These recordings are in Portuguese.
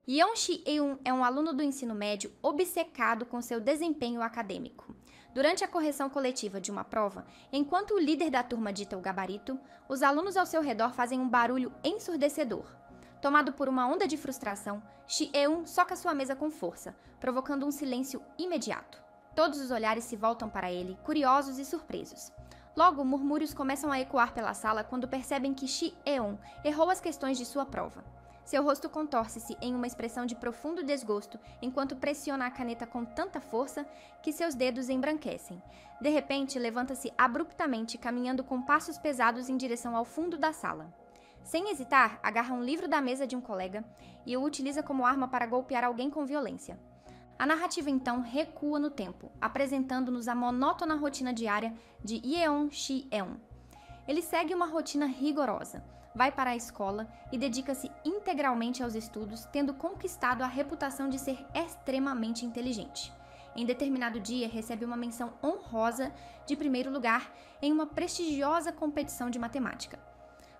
Yeon Si-eun é um aluno do ensino médio obcecado com seu desempenho acadêmico. Durante a correção coletiva de uma prova, enquanto o líder da turma dita o gabarito, os alunos ao seu redor fazem um barulho ensurdecedor. Tomado por uma onda de frustração, Si-eun soca sua mesa com força, provocando um silêncio imediato. Todos os olhares se voltam para ele, curiosos e surpresos. Logo, murmúrios começam a ecoar pela sala quando percebem que Si-eun errou as questões de sua prova. Seu rosto contorce-se em uma expressão de profundo desgosto enquanto pressiona a caneta com tanta força que seus dedos embranquecem. De repente, levanta-se abruptamente, caminhando com passos pesados em direção ao fundo da sala. Sem hesitar, agarra um livro da mesa de um colega e o utiliza como arma para golpear alguém com violência. A narrativa então recua no tempo, apresentando-nos a monótona rotina diária de Yeon Si-eun. Ele segue uma rotina rigorosa. Vai para a escola e dedica-se integralmente aos estudos, tendo conquistado a reputação de ser extremamente inteligente. Em determinado dia, recebe uma menção honrosa de primeiro lugar em uma prestigiosa competição de matemática.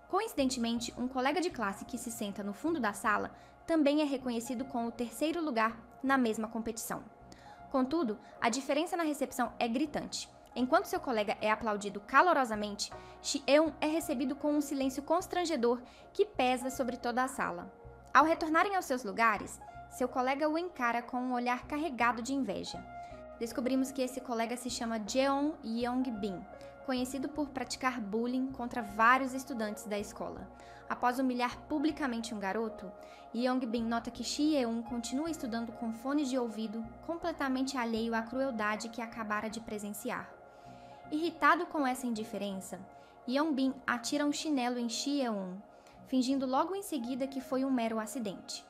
Coincidentemente, um colega de classe que se senta no fundo da sala também é reconhecido com o terceiro lugar na mesma competição. Contudo, a diferença na recepção é gritante. Enquanto seu colega é aplaudido calorosamente, Si-eun é recebido com um silêncio constrangedor que pesa sobre toda a sala. Ao retornarem aos seus lugares, seu colega o encara com um olhar carregado de inveja. Descobrimos que esse colega se chama Jeon Yong-bin, conhecido por praticar bullying contra vários estudantes da escola. Após humilhar publicamente um garoto, Yong-bin nota que Si-eun continua estudando com fones de ouvido, completamente alheio à crueldade que acabara de presenciar. Irritado com essa indiferença, Yeon-bin atira um chinelo em Si-eun, fingindo logo em seguida que foi um mero acidente.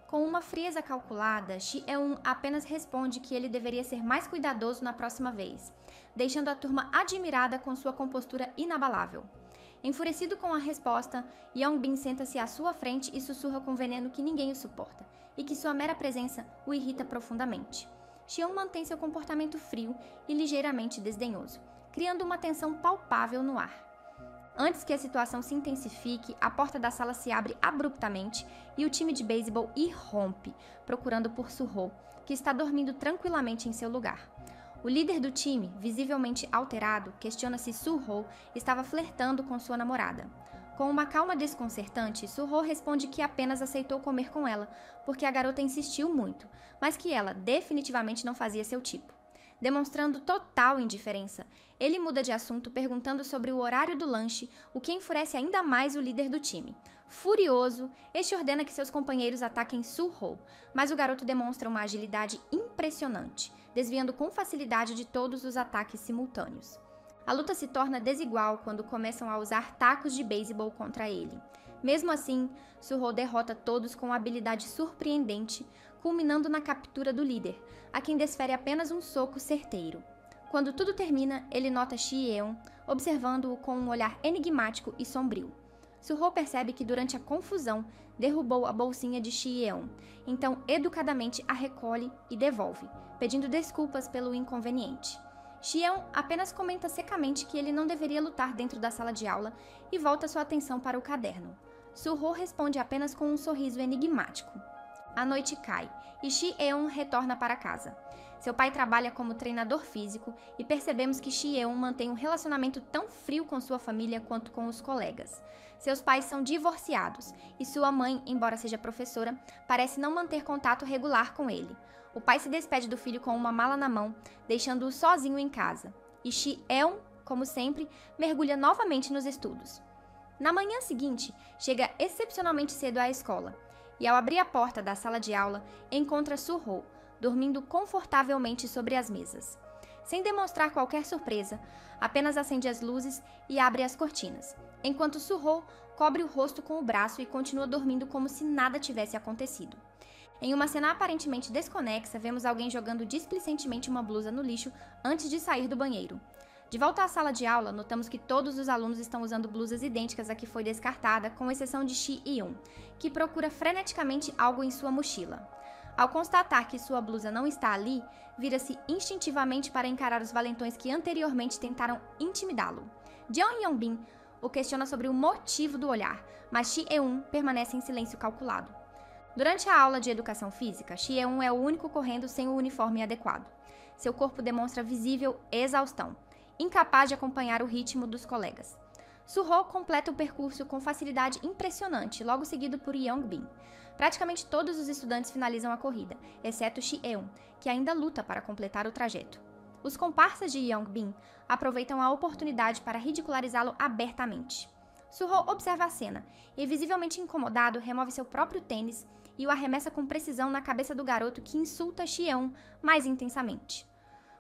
Com uma frieza calculada, Si-eun apenas responde que ele deveria ser mais cuidadoso na próxima vez, deixando a turma admirada com sua compostura inabalável. Enfurecido com a resposta, Yeon-bin senta-se à sua frente e sussurra com veneno que ninguém o suporta, e que sua mera presença o irrita profundamente. Si-eun mantém seu comportamento frio e ligeiramente desdenhoso, criando uma tensão palpável no ar. Antes que a situação se intensifique, a porta da sala se abre abruptamente e o time de beisebol irrompe, procurando por Su-ho, que está dormindo tranquilamente em seu lugar. O líder do time, visivelmente alterado, questiona se Su-ho estava flertando com sua namorada. Com uma calma desconcertante, Su-ho responde que apenas aceitou comer com ela, porque a garota insistiu muito, mas que ela definitivamente não fazia seu tipo. Demonstrando total indiferença, ele muda de assunto perguntando sobre o horário do lanche, o que enfurece ainda mais o líder do time. Furioso, este ordena que seus companheiros ataquem Su-ho, mas o garoto demonstra uma agilidade impressionante, desviando com facilidade de todos os ataques simultâneos. A luta se torna desigual quando começam a usar tacos de beisebol contra ele. Mesmo assim, Su-ho derrota todos com uma habilidade surpreendente, culminando na captura do líder, a quem desfere apenas um soco certeiro. Quando tudo termina, ele nota Si-eun, observando-o com um olhar enigmático e sombrio. Su-ho percebe que durante a confusão derrubou a bolsinha de Si-eun, então educadamente a recolhe e devolve, pedindo desculpas pelo inconveniente. Si-eun apenas comenta secamente que ele não deveria lutar dentro da sala de aula e volta sua atenção para o caderno. Su-ho responde apenas com um sorriso enigmático. A noite cai e Si-eun retorna para casa. Seu pai trabalha como treinador físico e percebemos que Si-eun mantém um relacionamento tão frio com sua família quanto com os colegas. Seus pais são divorciados e sua mãe, embora seja professora, parece não manter contato regular com ele. O pai se despede do filho com uma mala na mão, deixando-o sozinho em casa. E Si-eun, como sempre, mergulha novamente nos estudos. Na manhã seguinte, chega excepcionalmente cedo à escola. E ao abrir a porta da sala de aula, encontra Su-ho, dormindo confortavelmente sobre as mesas. Sem demonstrar qualquer surpresa, apenas acende as luzes e abre as cortinas, enquanto Su-ho cobre o rosto com o braço e continua dormindo como se nada tivesse acontecido. Em uma cena aparentemente desconexa, vemos alguém jogando displicentemente uma blusa no lixo antes de sair do banheiro. De volta à sala de aula, notamos que todos os alunos estão usando blusas idênticas à que foi descartada, com exceção de Si-eun, que procura freneticamente algo em sua mochila. Ao constatar que sua blusa não está ali, vira-se instintivamente para encarar os valentões que anteriormente tentaram intimidá-lo. Jeon Yong-bin o questiona sobre o motivo do olhar, mas Si-eun permanece em silêncio calculado. Durante a aula de educação física, Xie-un é o único correndo sem o uniforme adequado. Seu corpo demonstra visível exaustão, incapaz de acompanhar o ritmo dos colegas. Su-ho completa o percurso com facilidade impressionante, logo seguido por Yeongbin. Praticamente todos os estudantes finalizam a corrida, exceto Xie-un, que ainda luta para completar o trajeto. Os comparsas de Yeongbin aproveitam a oportunidade para ridicularizá-lo abertamente. Su-ho observa a cena e, visivelmente incomodado, remove seu próprio tênis e o arremessa com precisão na cabeça do garoto, que insulta Xie-un mais intensamente.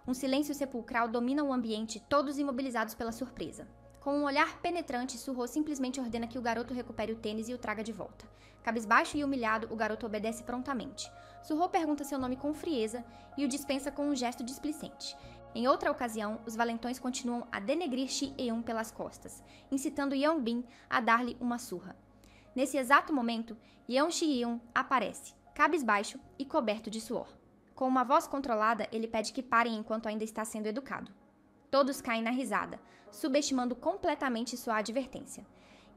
Um silêncio sepulcral domina o ambiente, todos imobilizados pela surpresa. Com um olhar penetrante, Su-ho simplesmente ordena que o garoto recupere o tênis e o traga de volta. Cabisbaixo e humilhado, o garoto obedece prontamente. Su-ho pergunta seu nome com frieza e o dispensa com um gesto displicente. Em outra ocasião, os valentões continuam a denegrir Xie-un pelas costas, incitando Yeongbin a dar-lhe uma surra. Nesse exato momento, Yeon Xi-hyun aparece, cabisbaixo e coberto de suor. Com uma voz controlada, ele pede que parem enquanto ainda está sendo educado. Todos caem na risada, subestimando completamente sua advertência.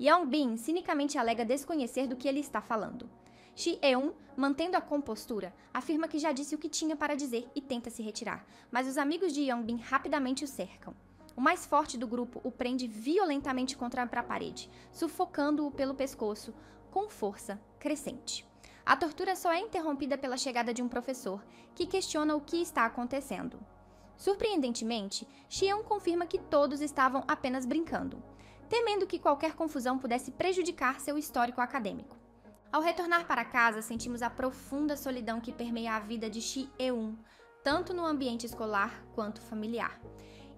Yeongbin cinicamente alega desconhecer do que ele está falando. Xie-un, mantendo a compostura, afirma que já disse o que tinha para dizer e tenta se retirar, mas os amigos de Yeongbin rapidamente o cercam. O mais forte do grupo o prende violentamente contra a parede, sufocando-o pelo pescoço com força crescente. A tortura só é interrompida pela chegada de um professor, que questiona o que está acontecendo. Surpreendentemente, Xie-un confirma que todos estavam apenas brincando, temendo que qualquer confusão pudesse prejudicar seu histórico acadêmico. Ao retornar para casa, sentimos a profunda solidão que permeia a vida de Xie-un, tanto no ambiente escolar quanto familiar.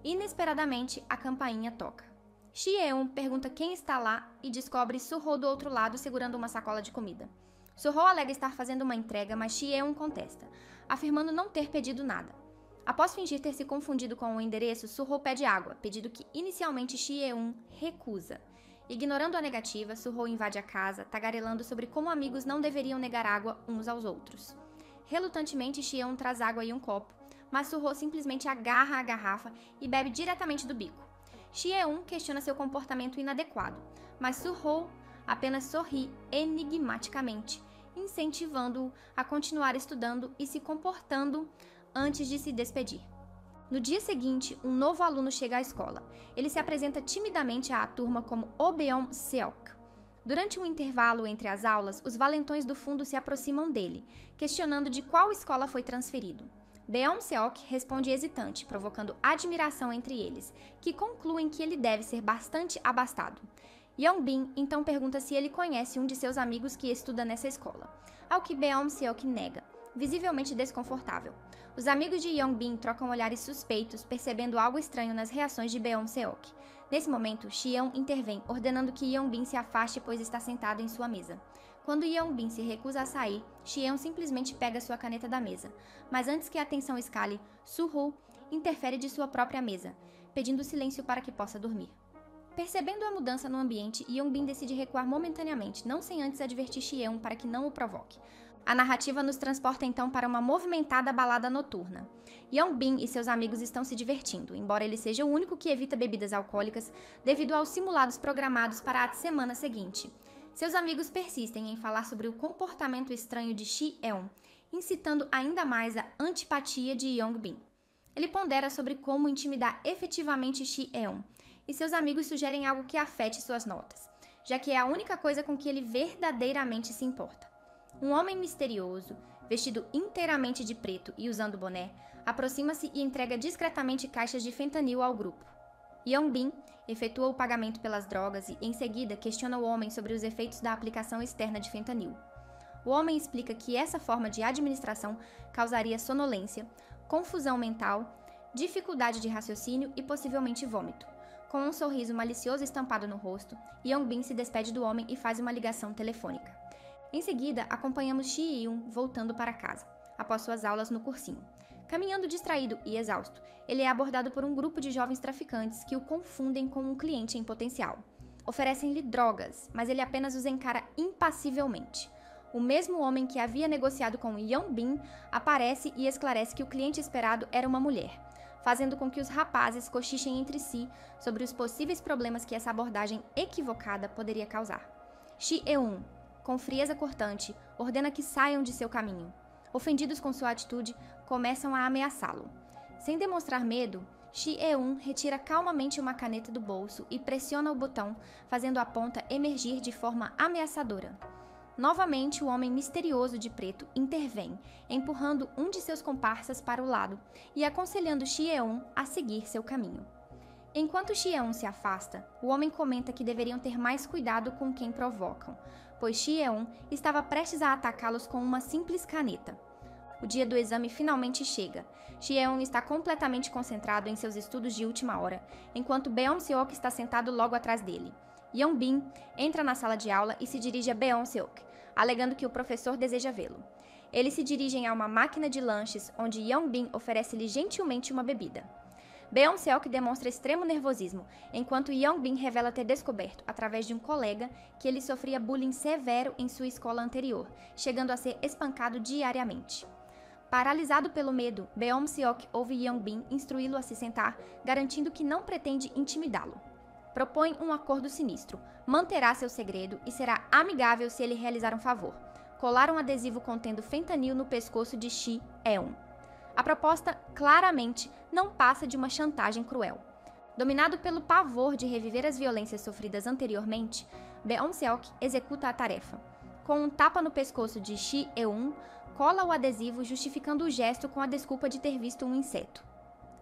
Inesperadamente, a campainha toca. Xie-un pergunta quem está lá e descobre Su-ho do outro lado segurando uma sacola de comida. Su-ho alega estar fazendo uma entrega, mas Xie-un contesta, afirmando não ter pedido nada. Após fingir ter se confundido com o endereço, Su-ho pede água, pedido que inicialmente Xie-un recusa. Ignorando a negativa, Su-ho invade a casa, tagarelando sobre como amigos não deveriam negar água uns aos outros. Relutantemente, Xie-un traz água e um copo, mas Su-ho simplesmente agarra a garrafa e bebe diretamente do bico. Xie-un questiona seu comportamento inadequado, mas Su-ho apenas sorri enigmaticamente, incentivando-o a continuar estudando e se comportando antes de se despedir. No dia seguinte, um novo aluno chega à escola. Ele se apresenta timidamente à turma como Oh Beom-seok. Durante um intervalo entre as aulas, os valentões do fundo se aproximam dele, questionando de qual escola foi transferido. Beom-seok responde hesitante, provocando admiração entre eles, que concluem que ele deve ser bastante abastado. Yeongbin então pergunta se ele conhece um de seus amigos que estuda nessa escola, ao que Beom-seok nega, visivelmente desconfortável. Os amigos de Yeongbin trocam olhares suspeitos, percebendo algo estranho nas reações de Beom-seok. Nesse momento, Xie-un intervém, ordenando que Yeongbin se afaste, pois está sentado em sua mesa. Quando Yeongbin se recusa a sair, Xie-un simplesmente pega sua caneta da mesa. Mas antes que a tensão escale, Su-ho interfere de sua própria mesa, pedindo silêncio para que possa dormir. Percebendo a mudança no ambiente, Yeongbin decide recuar momentaneamente, não sem antes advertir Xie-un para que não o provoque. A narrativa nos transporta então para uma movimentada balada noturna. Yeongbin e seus amigos estão se divertindo, embora ele seja o único que evita bebidas alcoólicas devido aos simulados programados para a semana seguinte. Seus amigos persistem em falar sobre o comportamento estranho de Xie-un, incitando ainda mais a antipatia de Yeongbin. Ele pondera sobre como intimidar efetivamente Xie-un, e seus amigos sugerem algo que afete suas notas, já que é a única coisa com que ele verdadeiramente se importa. Um homem misterioso, vestido inteiramente de preto e usando boné, aproxima-se e entrega discretamente caixas de fentanil ao grupo. Yeongbin efetua o pagamento pelas drogas e, em seguida, questiona o homem sobre os efeitos da aplicação externa de fentanil. O homem explica que essa forma de administração causaria sonolência, confusão mental, dificuldade de raciocínio e possivelmente vômito. Com um sorriso malicioso estampado no rosto, Yeongbin se despede do homem e faz uma ligação telefônica. Em seguida, acompanhamos Xie-un voltando para casa, após suas aulas no cursinho. Caminhando distraído e exausto, ele é abordado por um grupo de jovens traficantes que o confundem com um cliente em potencial. Oferecem-lhe drogas, mas ele apenas os encara impassivelmente. O mesmo homem que havia negociado com Yeongbin aparece e esclarece que o cliente esperado era uma mulher, fazendo com que os rapazes cochichem entre si sobre os possíveis problemas que essa abordagem equivocada poderia causar. Xie-un com frieza cortante, ordena que saiam de seu caminho. Ofendidos com sua atitude, começam a ameaçá-lo. Sem demonstrar medo, Shi-eun retira calmamente uma caneta do bolso e pressiona o botão, fazendo a ponta emergir de forma ameaçadora. Novamente, o homem misterioso de preto intervém, empurrando um de seus comparsas para o lado e aconselhando Shi-eun a seguir seu caminho. Enquanto Shi-eun se afasta, o homem comenta que deveriam ter mais cuidado com quem provocam, pois Shi-eun estava prestes a atacá-los com uma simples caneta. O dia do exame finalmente chega. Shi-eun está completamente concentrado em seus estudos de última hora, enquanto Beom-seok está sentado logo atrás dele. Yeon-bin entra na sala de aula e se dirige a Beom-seok, alegando que o professor deseja vê-lo. Eles se dirigem a uma máquina de lanches, onde Yeon-bin oferece-lhe gentilmente uma bebida. Beom-seok demonstra extremo nervosismo, enquanto Yeon-bin revela ter descoberto, através de um colega, que ele sofria bullying severo em sua escola anterior, chegando a ser espancado diariamente. Paralisado pelo medo, Beom-seok ouve Yeon-bin instruí-lo a se sentar, garantindo que não pretende intimidá-lo. Propõe um acordo sinistro, manterá seu segredo e será amigável se ele realizar um favor: colar um adesivo contendo fentanil no pescoço de Shi-eun. A proposta, claramente, não passa de uma chantagem cruel. Dominado pelo pavor de reviver as violências sofridas anteriormente, Beom-seok executa a tarefa. Com um tapa no pescoço de Shi-eun, cola o adesivo justificando o gesto com a desculpa de ter visto um inseto.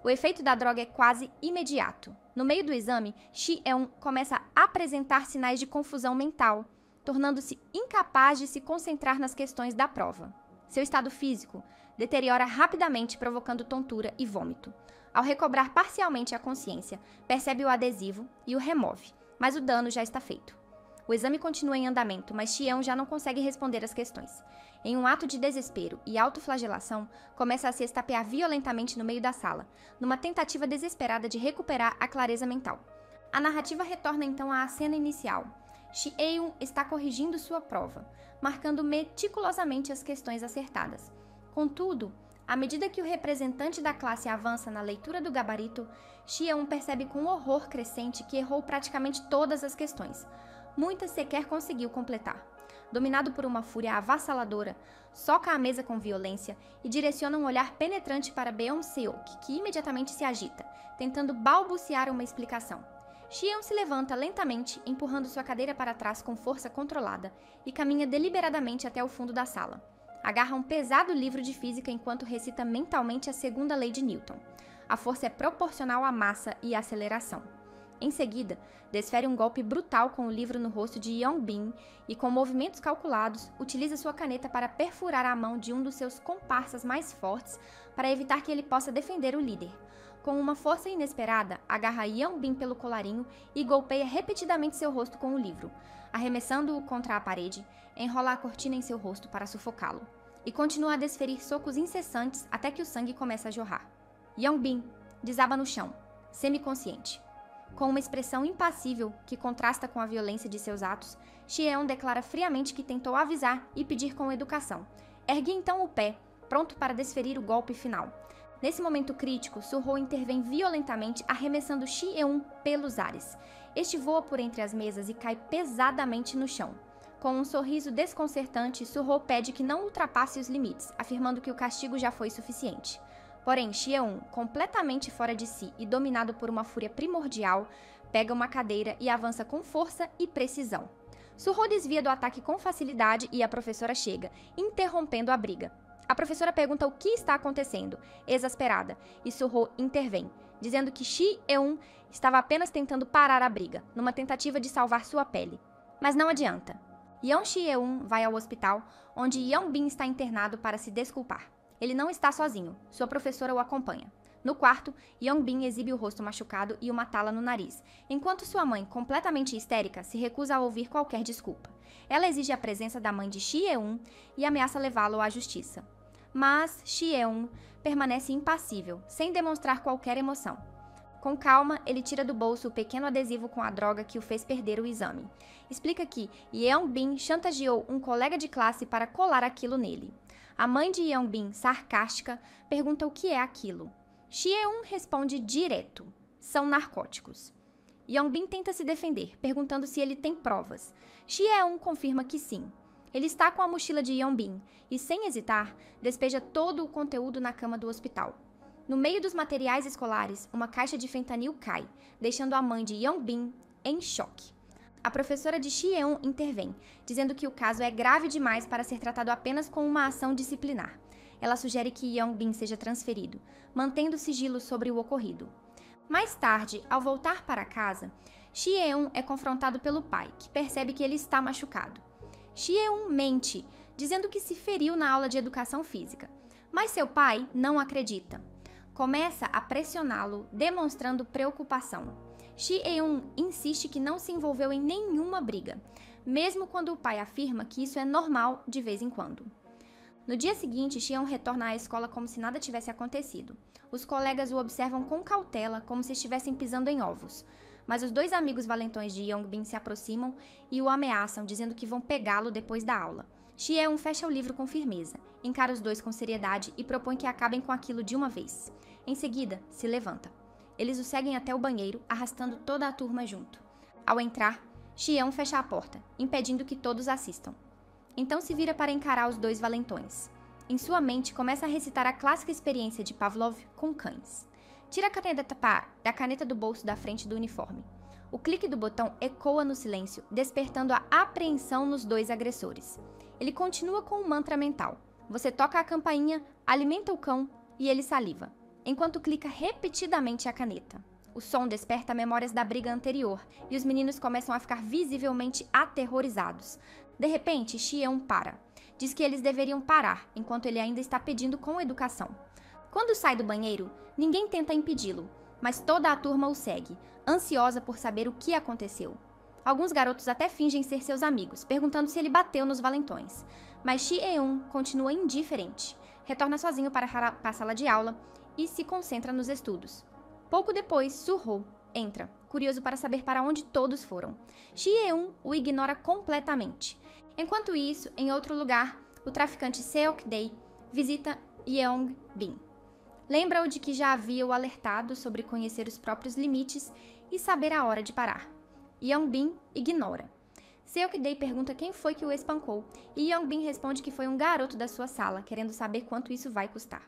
O efeito da droga é quase imediato. No meio do exame, Shi-eun começa a apresentar sinais de confusão mental, tornando-se incapaz de se concentrar nas questões da prova. Seu estado físico deteriora rapidamente, provocando tontura e vômito. Ao recobrar parcialmente a consciência, percebe o adesivo e o remove, mas o dano já está feito. O exame continua em andamento, mas Shi-eun já não consegue responder às questões. Em um ato de desespero e autoflagelação, começa a se estapear violentamente no meio da sala, numa tentativa desesperada de recuperar a clareza mental. A narrativa retorna então à cena inicial. Shi-eun está corrigindo sua prova, marcando meticulosamente as questões acertadas. Contudo, à medida que o representante da classe avança na leitura do gabarito, Shi-eun percebe com horror crescente que errou praticamente todas as questões. Muitas sequer conseguiu completar. Dominado por uma fúria avassaladora, soca a mesa com violência e direciona um olhar penetrante para Beom-seok, que imediatamente se agita, tentando balbuciar uma explicação. Shi-eun se levanta lentamente, empurrando sua cadeira para trás com força controlada, e caminha deliberadamente até o fundo da sala. Agarra um pesado livro de física enquanto recita mentalmente a segunda lei de Newton. A força é proporcional à massa e à aceleração. Em seguida, desfere um golpe brutal com o livro no rosto de Yeon-bin e, com movimentos calculados, utiliza sua caneta para perfurar a mão de um dos seus comparsas mais fortes para evitar que ele possa defender o líder. Com uma força inesperada, agarra Yeon-bin pelo colarinho e golpeia repetidamente seu rosto com o livro. Arremessando-o contra a parede, enrola a cortina em seu rosto para sufocá-lo. E continua a desferir socos incessantes até que o sangue começa a jorrar. Yeon-bin desaba no chão, semiconsciente. Com uma expressão impassível que contrasta com a violência de seus atos, Shi-eun declara friamente que tentou avisar e pedir com educação. Ergue então o pé, pronto para desferir o golpe final. Nesse momento crítico, Su-ho intervém violentamente, arremessando Shi-eun pelos ares. Este voa por entre as mesas e cai pesadamente no chão. Com um sorriso desconcertante, Su-ho pede que não ultrapasse os limites, afirmando que o castigo já foi suficiente. Porém, Shi-eun, completamente fora de si e dominado por uma fúria primordial, pega uma cadeira e avança com força e precisão. Su-ho desvia do ataque com facilidade e a professora chega, interrompendo a briga. A professora pergunta o que está acontecendo, exasperada, e Su-ho intervém, dizendo que Shi-eun estava apenas tentando parar a briga, numa tentativa de salvar sua pele. Mas não adianta. Yeon-shi-eun vai ao hospital, onde Yeon-bin está internado para se desculpar. Ele não está sozinho, sua professora o acompanha. No quarto, Yeon-bin exibe o rosto machucado e uma tala no nariz, enquanto sua mãe, completamente histérica, se recusa a ouvir qualquer desculpa. Ela exige a presença da mãe de Shi-eun e ameaça levá-lo à justiça. Mas Shi-eun permanece impassível, sem demonstrar qualquer emoção. Com calma, ele tira do bolso o pequeno adesivo com a droga que o fez perder o exame. Explica que Yeon-bin chantageou um colega de classe para colar aquilo nele. A mãe de Yeon-bin, sarcástica, pergunta o que é aquilo. Shi-eun responde direto: são narcóticos. Yeon-bin tenta se defender, perguntando se ele tem provas. Shi-eun confirma que sim. Ele está com a mochila de Yeonbin e, sem hesitar, despeja todo o conteúdo na cama do hospital. No meio dos materiais escolares, uma caixa de fentanil cai, deixando a mãe de Yeonbin em choque. A professora de Shi-eun intervém, dizendo que o caso é grave demais para ser tratado apenas com uma ação disciplinar. Ela sugere que Yeonbin seja transferido, mantendo sigilo sobre o ocorrido. Mais tarde, ao voltar para casa, Shi-eun é confrontado pelo pai, que percebe que ele está machucado. Shi-eun mente, dizendo que se feriu na aula de educação física, mas seu pai não acredita. Começa a pressioná-lo, demonstrando preocupação. Shi-eun insiste que não se envolveu em nenhuma briga, mesmo quando o pai afirma que isso é normal de vez em quando. No dia seguinte, Shi-eun retorna à escola como se nada tivesse acontecido. Os colegas o observam com cautela, como se estivessem pisando em ovos. Mas os dois amigos valentões de Yeonbin se aproximam e o ameaçam, dizendo que vão pegá-lo depois da aula. Shi-eun fecha o livro com firmeza, encara os dois com seriedade e propõe que acabem com aquilo de uma vez. Em seguida, se levanta. Eles o seguem até o banheiro, arrastando toda a turma junto. Ao entrar, Shi-eun fecha a porta, impedindo que todos assistam. Então se vira para encarar os dois valentões. Em sua mente, começa a recitar a clássica experiência de Pavlov com cães. Tira a caneta do bolso da frente do uniforme. O clique do botão ecoa no silêncio, despertando a apreensão nos dois agressores. Ele continua com um mantra mental. Você toca a campainha, alimenta o cão e ele saliva, enquanto clica repetidamente a caneta. O som desperta memórias da briga anterior e os meninos começam a ficar visivelmente aterrorizados. De repente, Shi-eun para. Diz que eles deveriam parar, enquanto ele ainda está pedindo com educação. Quando sai do banheiro, ninguém tenta impedi-lo, mas toda a turma o segue, ansiosa por saber o que aconteceu. Alguns garotos até fingem ser seus amigos, perguntando se ele bateu nos valentões. Mas Shi-eun continua indiferente. Retorna sozinho para a sala de aula e se concentra nos estudos. Pouco depois, Su-ho entra, curioso para saber para onde todos foram. Shi-eun o ignora completamente. Enquanto isso, em outro lugar, o traficante Seok-dae visita Yeonbin. Lembra-o de que já havia o alertado sobre conhecer os próprios limites e saber a hora de parar. Yeonbin ignora. Seok-dae pergunta quem foi que o espancou e Yeonbin responde que foi um garoto da sua sala, querendo saber quanto isso vai custar.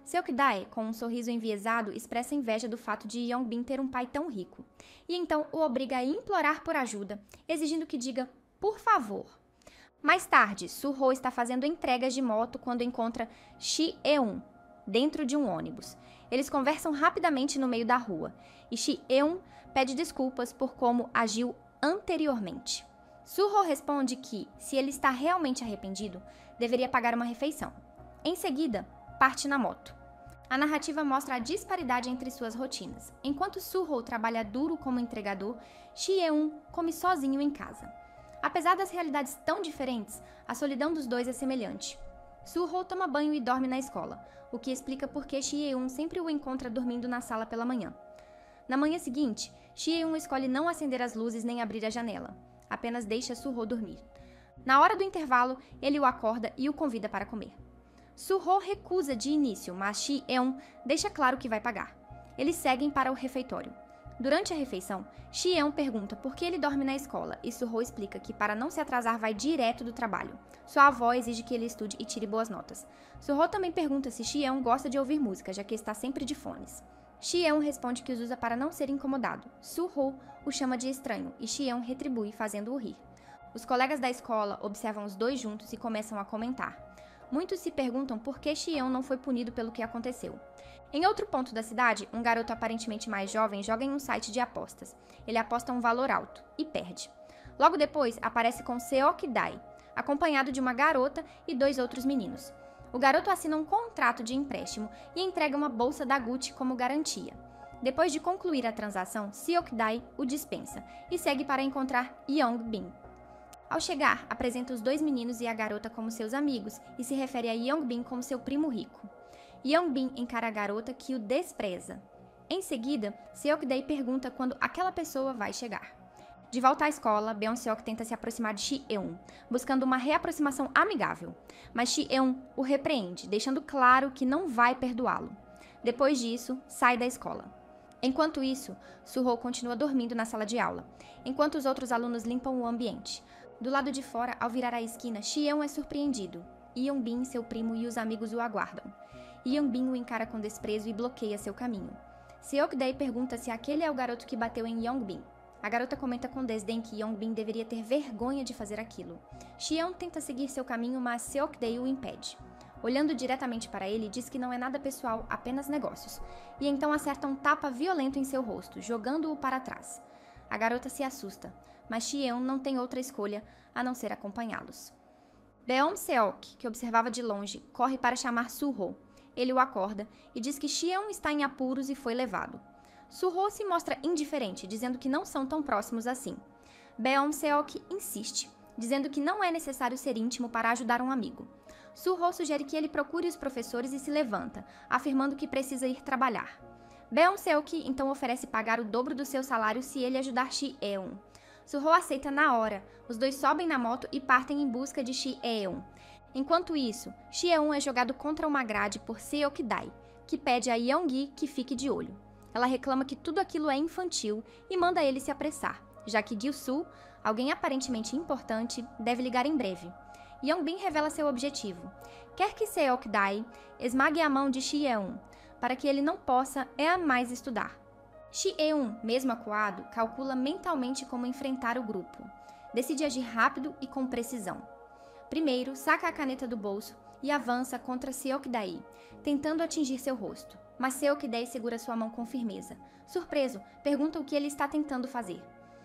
Seok-dae, com um sorriso enviesado, expressa inveja do fato de Yeonbin ter um pai tão rico, e então o obriga a implorar por ajuda, exigindo que diga por favor. Mais tarde, Su-ho está fazendo entregas de moto quando encontra Shi-eun dentro de um ônibus. Eles conversam rapidamente no meio da rua, e Shi-eun pede desculpas por como agiu anteriormente. Su-ho responde que, se ele está realmente arrependido, deveria pagar uma refeição. Em seguida, parte na moto. A narrativa mostra a disparidade entre suas rotinas. Enquanto Su-ho trabalha duro como entregador, Shi-eun come sozinho em casa. Apesar das realidades tão diferentes, a solidão dos dois é semelhante. Su-ho toma banho e dorme na escola, o que explica por que Shi-eun sempre o encontra dormindo na sala pela manhã. Na manhã seguinte, Shi-eun escolhe não acender as luzes nem abrir a janela, apenas deixa Su-ho dormir. Na hora do intervalo, ele o acorda e o convida para comer. Su-ho recusa de início, mas Shi-eun deixa claro que vai pagar. Eles seguem para o refeitório. Durante a refeição, Shi-eun pergunta por que ele dorme na escola e Su-ho explica que para não se atrasar vai direto do trabalho. Sua avó exige que ele estude e tire boas notas. Su-ho também pergunta se Shi-eun gosta de ouvir música, já que está sempre de fones. Shi-eun responde que os usa para não ser incomodado. Su-ho o chama de estranho e Shi-eun retribui fazendo-o rir. Os colegas da escola observam os dois juntos e começam a comentar. Muitos se perguntam por que Shi-eun não foi punido pelo que aconteceu. Em outro ponto da cidade, um garoto aparentemente mais jovem joga em um site de apostas. Ele aposta um valor alto e perde. Logo depois, aparece com Seok-dae, acompanhado de uma garota e dois outros meninos. O garoto assina um contrato de empréstimo e entrega uma bolsa da Gucci como garantia. Depois de concluir a transação, Seok-dae o dispensa e segue para encontrar Yeonbin. Ao chegar, apresenta os dois meninos e a garota como seus amigos e se refere a Yeonbin como seu primo rico. Yeonbin encara a garota que o despreza. Em seguida, Seok-dae pergunta quando aquela pessoa vai chegar. De volta à escola, Beon-seok tenta se aproximar de Shi-eun, buscando uma reaproximação amigável. Mas Shi-eun o repreende, deixando claro que não vai perdoá-lo. Depois disso, sai da escola. Enquanto isso, Su-ho continua dormindo na sala de aula, enquanto os outros alunos limpam o ambiente. Do lado de fora, ao virar a esquina, Xion é surpreendido. Yongbin, seu primo e os amigos o aguardam. Yongbin o encara com desprezo e bloqueia seu caminho. Seokdae pergunta se aquele é o garoto que bateu em Yongbin. A garota comenta com desdém que Yongbin deveria ter vergonha de fazer aquilo. Xion tenta seguir seu caminho, mas Seokdae o impede. Olhando diretamente para ele, diz que não é nada pessoal, apenas negócios, e então acerta um tapa violento em seu rosto, jogando-o para trás. A garota se assusta, mas Xion não tem outra escolha a não ser acompanhá-los. Beom-seok, que observava de longe, corre para chamar Suho. Ele o acorda e diz que Xion está em apuros e foi levado. Suho se mostra indiferente, dizendo que não são tão próximos assim. Beom-seok insiste, dizendo que não é necessário ser íntimo para ajudar um amigo. Suho sugere que ele procure os professores e se levanta, afirmando que precisa ir trabalhar. Beom-seok então oferece pagar o dobro do seu salário se ele ajudar Xion. Suho aceita na hora. Os dois sobem na moto e partem em busca de Xion. Enquanto isso, Xion é jogado contra uma grade por Seokdae, que pede a Yeongi que fique de olho. Ela reclama que tudo aquilo é infantil e manda ele se apressar, já que Gil-soo, alguém aparentemente importante, deve ligar em breve. Yongbin revela seu objetivo. Quer que Seokdae esmague a mão de Xion, para que ele não possa mais estudar. Xion, mesmo acuado, calcula mentalmente como enfrentar o grupo. Decide agir rápido e com precisão. Primeiro, saca a caneta do bolso e avança contra Seokdae, tentando atingir seu rosto. Mas Seokdae segura sua mão com firmeza. Surpreso, pergunta o que ele está tentando fazer.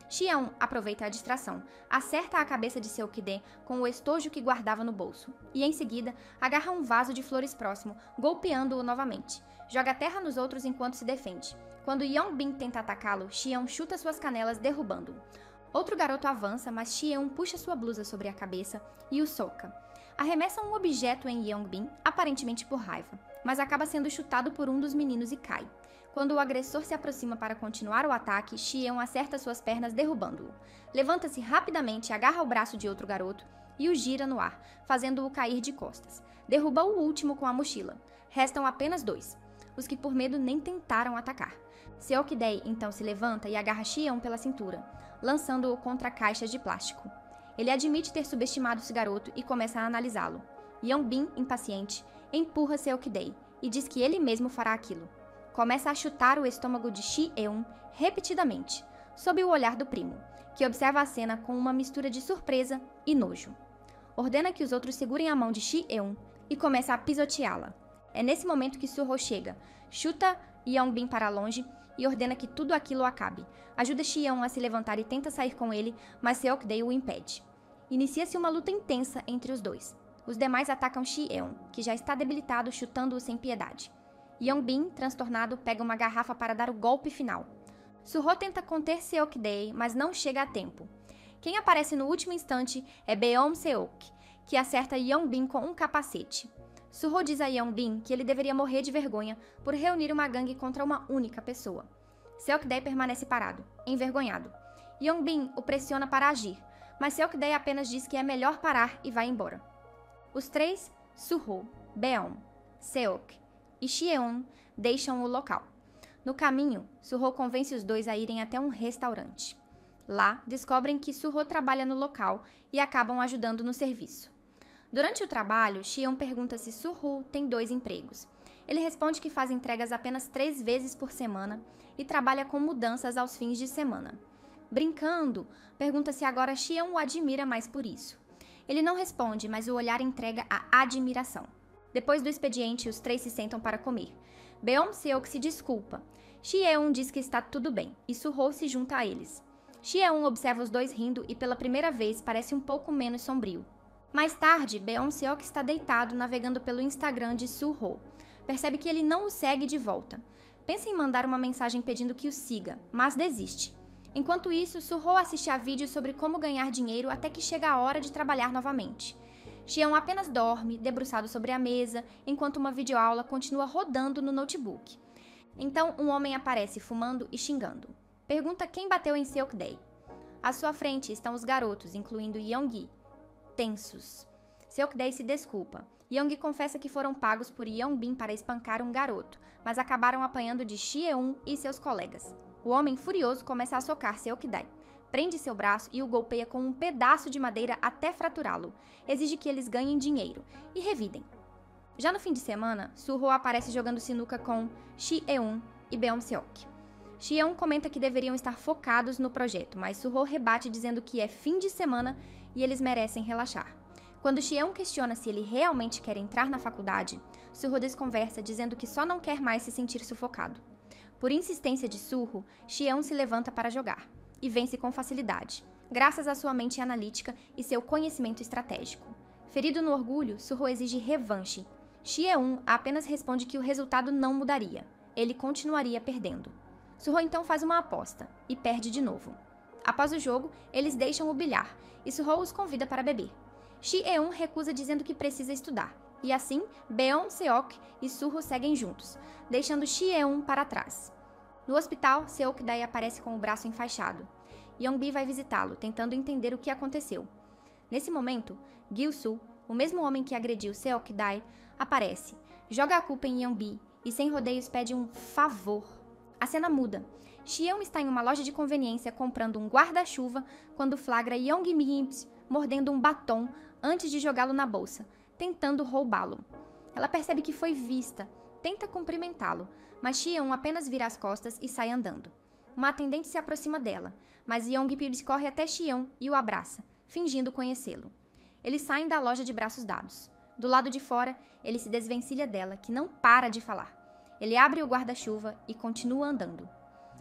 Xion aproveita a distração, acerta a cabeça de Seokdae com o estojo que guardava no bolso, e em seguida agarra um vaso de flores próximo, golpeando-o novamente. Joga terra nos outros enquanto se defende. Quando Yongbin tenta atacá-lo, Xion chuta suas canelas, derrubando-o. Outro garoto avança, mas Xion puxa sua blusa sobre a cabeça e o soca. Arremessa um objeto em Yongbin, aparentemente por raiva, mas acaba sendo chutado por um dos meninos e cai. Quando o agressor se aproxima para continuar o ataque, Xion acerta suas pernas, derrubando-o. Levanta-se rapidamente, agarra o braço de outro garoto e o gira no ar, fazendo-o cair de costas. Derruba o último com a mochila. Restam apenas dois, os que por medo nem tentaram atacar. Seokdae então se levanta e agarra Xion pela cintura, lançando-o contra caixas de plástico. Ele admite ter subestimado esse garoto e começa a analisá-lo. Yongbin, impaciente, empurra Seokdae e diz que ele mesmo fará aquilo. Começa a chutar o estômago de Xion repetidamente, sob o olhar do primo, que observa a cena com uma mistura de surpresa e nojo. Ordena que os outros segurem a mão de Xion e começa a pisoteá-la. É nesse momento que Suho chega, chuta Yongbin para longe e ordena que tudo aquilo acabe. Ajuda Xion a se levantar e tenta sair com ele, mas Seokdae o impede. Inicia-se uma luta intensa entre os dois. Os demais atacam Xion, que já está debilitado, chutando-o sem piedade. Yongbin, transtornado, pega uma garrafa para dar o golpe final. Suho tenta conter Seokdae, mas não chega a tempo. Quem aparece no último instante é Beom-seok, que acerta Yongbin com um capacete. Suho diz a Yongbin que ele deveria morrer de vergonha por reunir uma gangue contra uma única pessoa. Seokdae permanece parado, envergonhado. Yongbin o pressiona para agir, mas Seokdae apenas diz que é melhor parar e vai embora. Os três, Suho, Beom, Seok e Xion, deixam o local. No caminho, Suho convence os dois a irem até um restaurante. Lá, descobrem que Suho trabalha no local e acabam ajudando no serviço. Durante o trabalho, Xion pergunta se Suho tem 2 empregos. Ele responde que faz entregas apenas 3 vezes por semana e trabalha com mudanças aos fins de semana. Brincando, pergunta se agora Xion o admira mais por isso. Ele não responde, mas o olhar entrega a admiração. Depois do expediente, os 3 se sentam para comer. Beom-seok se desculpa. Xion diz que está tudo bem, e Suho se junta a eles. Xion observa os dois rindo e pela primeira vez parece um pouco menos sombrio. Mais tarde, Beom-seok está deitado navegando pelo Instagram de Suho. Percebe que ele não o segue de volta. Pensa em mandar uma mensagem pedindo que o siga, mas desiste. Enquanto isso, Suho assiste a vídeos sobre como ganhar dinheiro até que chega a hora de trabalhar novamente. Xion apenas dorme, debruçado sobre a mesa, enquanto uma videoaula continua rodando no notebook. Então, um homem aparece fumando e xingando. Pergunta quem bateu em Seokdae. À sua frente estão os garotos, incluindo Yeongi, tensos. Seokdae se desculpa. Yeongi confessa que foram pagos por Yongbin para espancar um garoto, mas acabaram apanhando de Xion e seus colegas. O homem, furioso, começa a socar Seokdae. prende seu braço e o golpeia com um pedaço de madeira até fraturá-lo. Exige que eles ganhem dinheiro e revidem. Já no fim de semana, Suho aparece jogando sinuca com Shi-eun e Beom-seok. Shi-eun comenta que deveriam estar focados no projeto, mas Suho rebate dizendo que é fim de semana e eles merecem relaxar. Quando Shi-eun questiona se ele realmente quer entrar na faculdade, Suho desconversa dizendo que só não quer mais se sentir sufocado. Por insistência de Suho, Shi-eun se levanta para jogar e vence com facilidade, graças à sua mente analítica e seu conhecimento estratégico. Ferido no orgulho, Suho exige revanche. Shi-eun apenas responde que o resultado não mudaria. Ele continuaria perdendo. Suho então faz uma aposta e perde de novo. Após o jogo, eles deixam o bilhar e Suho os convida para beber. Shi-eun recusa dizendo que precisa estudar. E assim, Beom-seok e Suho seguem juntos, deixando Shi-eun para trás. No hospital, Seok-dae aparece com o braço enfaixado. Yeon-bi vai visitá-lo, tentando entender o que aconteceu. Nesse momento, Gil-soo, o mesmo homem que agrediu Seok-dae, aparece, joga a culpa em Yeon-bi e sem rodeios pede um favor. A cena muda. Shi-eun está em uma loja de conveniência comprando um guarda-chuva quando flagra Yeon-mi mordendo um batom antes de jogá-lo na bolsa, tentando roubá-lo. Ela percebe que foi vista, tenta cumprimentá-lo, mas Shi-eun apenas vira as costas e sai andando. Uma atendente se aproxima dela, mas Yeon-bi corre até Shi-eun e o abraça, fingindo conhecê-lo. Eles saem da loja de braços dados. Do lado de fora, ele se desvencilha dela, que não para de falar. Ele abre o guarda-chuva e continua andando.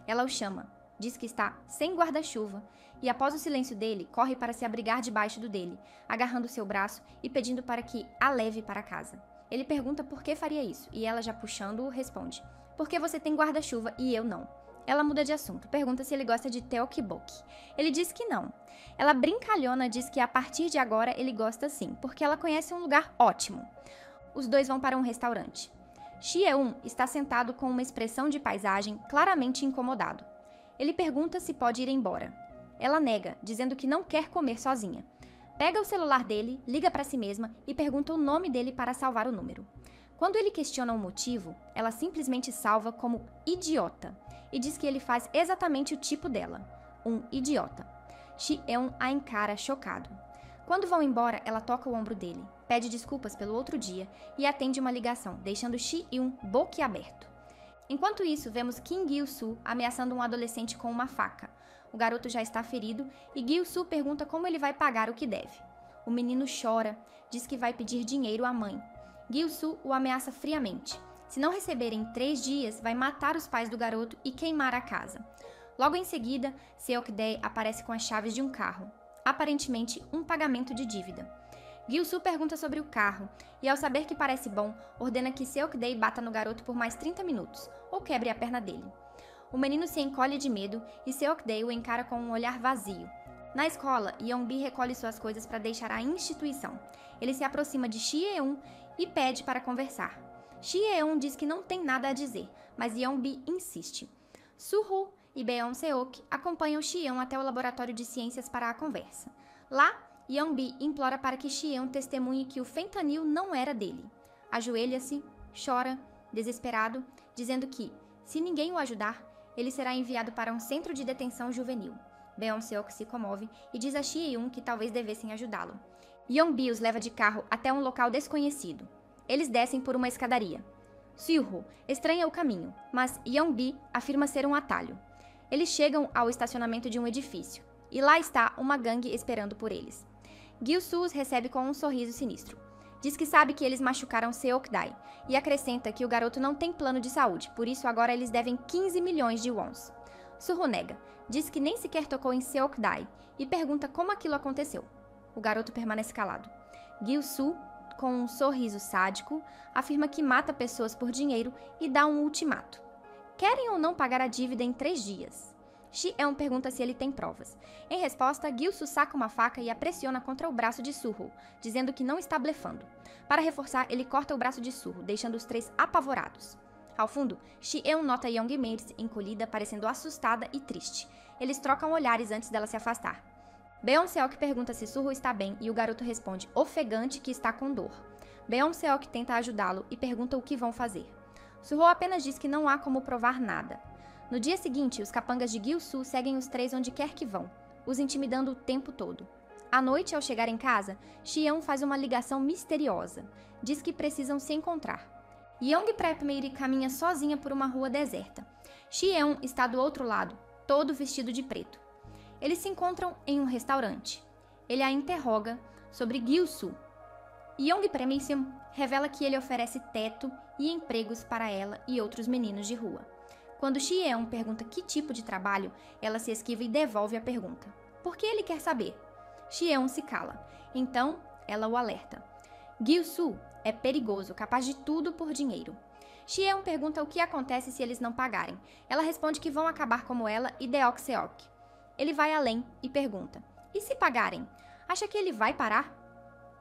Ela o chama, diz que está sem guarda-chuva e, após o silêncio dele, corre para se abrigar debaixo do dele, agarrando seu braço e pedindo para que a leve para casa. Ele pergunta por que faria isso e ela, já puxando-o, responde: "Porque você tem guarda-chuva e eu não." Ela muda de assunto, pergunta se ele gosta de tteokbokki. Ele diz que não. Ela, brincalhona, diz que a partir de agora ele gosta sim, porque ela conhece um lugar ótimo. Os dois vão para um restaurante. Shi-eun está sentado com uma expressão de paisagem, claramente incomodado. Ele pergunta se pode ir embora. Ela nega, dizendo que não quer comer sozinha. Pega o celular dele, liga para si mesma e pergunta o nome dele para salvar o número. Quando ele questiona o motivo, ela simplesmente salva como idiota e diz que ele faz exatamente o tipo dela, um idiota. Shi-eun a encara chocado. Quando vão embora, ela toca o ombro dele, pede desculpas pelo outro dia e atende uma ligação, deixando Shi-eun boquiaberto. Enquanto isso, vemos Kim Gil-soo ameaçando um adolescente com uma faca. O garoto já está ferido e Gil-soo pergunta como ele vai pagar o que deve. O menino chora, diz que vai pedir dinheiro à mãe. Gil-soo o ameaça friamente. Se não receber em 3 dias, vai matar os pais do garoto e queimar a casa. Logo em seguida, Seok-dae aparece com as chaves de um carro. Aparentemente, um pagamento de dívida. Gil-soo pergunta sobre o carro e, ao saber que parece bom, ordena que Seok-dae bata no garoto por mais 30 minutos, ou quebre a perna dele. O menino se encolhe de medo e Seok-dae o encara com um olhar vazio. Na escola, Yeon-bi recolhe suas coisas para deixar a instituição. Ele se aproxima de Shi-eun e pede para conversar. Shi-eun diz que não tem nada a dizer, mas Yeon-bi insiste. Suho e Beom-seok acompanham Shi-eun até o laboratório de ciências para a conversa. Lá, Yeon-bi implora para que Shi-eun testemunhe que o fentanil não era dele. Ajoelha-se, chora, desesperado, dizendo que, se ninguém o ajudar, ele será enviado para um centro de detenção juvenil. Beom-seok se comove e diz a Shi-eun que talvez devessem ajudá-lo. Yeon-bi os leva de carro até um local desconhecido. Eles descem por uma escadaria. Suho estranha o caminho, mas Yeon-bi afirma ser um atalho. Eles chegam ao estacionamento de um edifício, e lá está uma gangue esperando por eles. Gil-soo os recebe com um sorriso sinistro. Diz que sabe que eles machucaram Seok-dae, e acrescenta que o garoto não tem plano de saúde, por isso agora eles devem 15 milhões de wons. Suho nega, diz que nem sequer tocou em Seok-dae, e pergunta como aquilo aconteceu. O garoto permanece calado. Gil-soo, com um sorriso sádico, afirma que mata pessoas por dinheiro e dá um ultimato. Querem ou não pagar a dívida em 3 dias? Shi-eun pergunta se ele tem provas. Em resposta, Gil-soo saca uma faca e a pressiona contra o braço de Suho, dizendo que não está blefando. Para reforçar, ele corta o braço de Suho, deixando os 3 apavorados. Ao fundo, Shi-eun nota Yeon-mi encolhida, parecendo assustada e triste. Eles trocam olhares antes dela se afastar. Beom-seok pergunta se Suho está bem e o garoto responde, ofegante, que está com dor. Beom-seok tenta ajudá-lo e pergunta o que vão fazer. Suho apenas diz que não há como provar nada. No dia seguinte, os capangas de Gil-soo seguem os 3 onde quer que vão. os intimidando o tempo todo. À noite, ao chegar em casa, Xion faz uma ligação misteriosa. Diz que precisam se encontrar. Young Prepmere caminha sozinha por uma rua deserta. Xion está do outro lado, todo vestido de preto. Eles se encontram em um restaurante. Ele a interroga sobre Gil-soo. Young Prepmere revela que ele oferece teto e empregos para ela e outros meninos de rua. Quando Xion pergunta que tipo de trabalho, ela se esquiva e devolve a pergunta. Por que ele quer saber? Xion se cala. Então, ela o alerta. Gil-soo é perigoso, capaz de tudo por dinheiro. Xion pergunta o que acontece se eles não pagarem. Ela responde que vão acabar como ela e Deok-seok. Ele vai além e pergunta: e se pagarem? Acha que ele vai parar?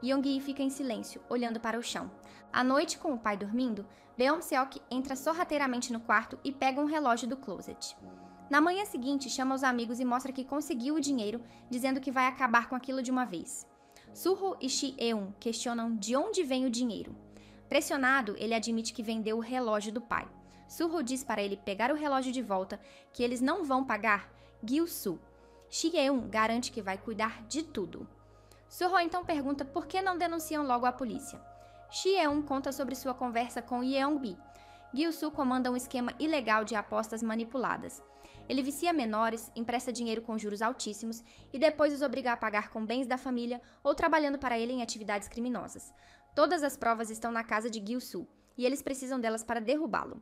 Young-hee fica em silêncio, olhando para o chão. À noite, com o pai dormindo, Beom-seok entra sorrateiramente no quarto e pega um relógio do closet. Na manhã seguinte, chama os amigos e mostra que conseguiu o dinheiro, dizendo que vai acabar com aquilo de uma vez. Suho e Shi-eun questionam de onde vem o dinheiro. Pressionado, ele admite que vendeu o relógio do pai. Suho diz para ele pegar o relógio de volta, que eles não vão pagar Gil-soo. Shi-eun garante que vai cuidar de tudo. Suho então pergunta por que não denunciam logo a polícia. Shi-eun conta sobre sua conversa com Yeong-bi. Gil-soo comanda um esquema ilegal de apostas manipuladas. Ele vicia menores, empresta dinheiro com juros altíssimos e depois os obriga a pagar com bens da família ou trabalhando para ele em atividades criminosas. Todas as provas estão na casa de Gil-soo e eles precisam delas para derrubá-lo.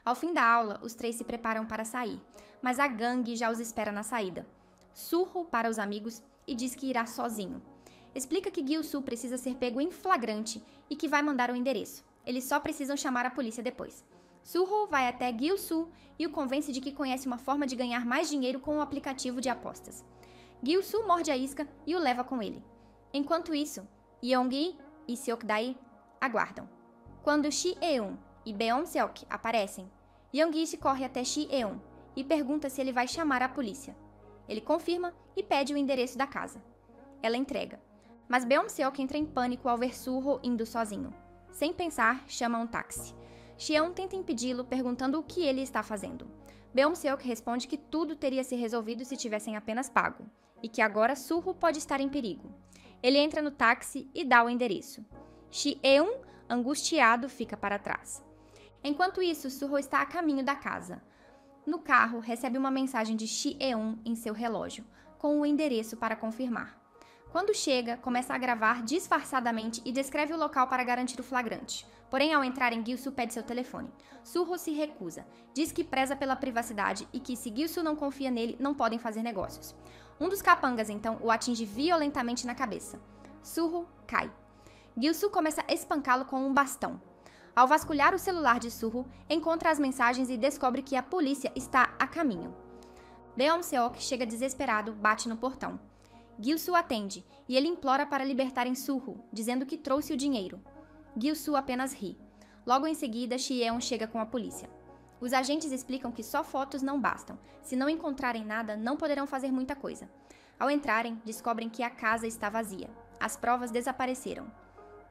Ao fim da aula, os três se preparam para sair, mas a gangue já os espera na saída. Suho para os amigos e diz que irá sozinho. Explica que Gil-soo precisa ser pego em flagrante e que vai mandar o endereço. Eles só precisam chamar a polícia depois. Suho vai até Gil-soo e o convence de que conhece uma forma de ganhar mais dinheiro com o aplicativo de apostas. Gil-soo morde a isca e o leva com ele. Enquanto isso, Young-hee e Seok-dae aguardam. Quando Shi-eun e Beom-seok aparecem, Young-hee corre até Shi-eun e pergunta se ele vai chamar a polícia. Ele confirma e pede o endereço da casa. Ela entrega, mas Beom-seok entra em pânico ao ver Suho indo sozinho. Sem pensar, chama um táxi. Xion tenta impedi-lo, perguntando o que ele está fazendo. Beom-seok responde que tudo teria se resolvido se tivessem apenas pago, e que agora Suho pode estar em perigo. Ele entra no táxi e dá o endereço. Shi-eun, angustiado, fica para trás. Enquanto isso, Suho está a caminho da casa. No carro, recebe uma mensagem de Shi-eun em seu relógio, com o endereço para confirmar. Quando chega, começa a gravar disfarçadamente e descreve o local para garantir o flagrante. Porém, ao entrarem, Gil-soo pede seu telefone. Suho se recusa. Diz que preza pela privacidade e que, se Gil-soo não confia nele, não podem fazer negócios. Um dos capangas, então, o atinge violentamente na cabeça. Suho cai. Gil-soo começa a espancá-lo com um bastão. Ao vasculhar o celular de Suho, encontra as mensagens e descobre que a polícia está a caminho. Beom-seok chega desesperado, bate no portão. Gil-soo atende, e ele implora para libertarem Suho, dizendo que trouxe o dinheiro. Gil-soo apenas ri. Logo em seguida, Shi-eun chega com a polícia. Os agentes explicam que só fotos não bastam. Se não encontrarem nada, não poderão fazer muita coisa. Ao entrarem, descobrem que a casa está vazia. As provas desapareceram.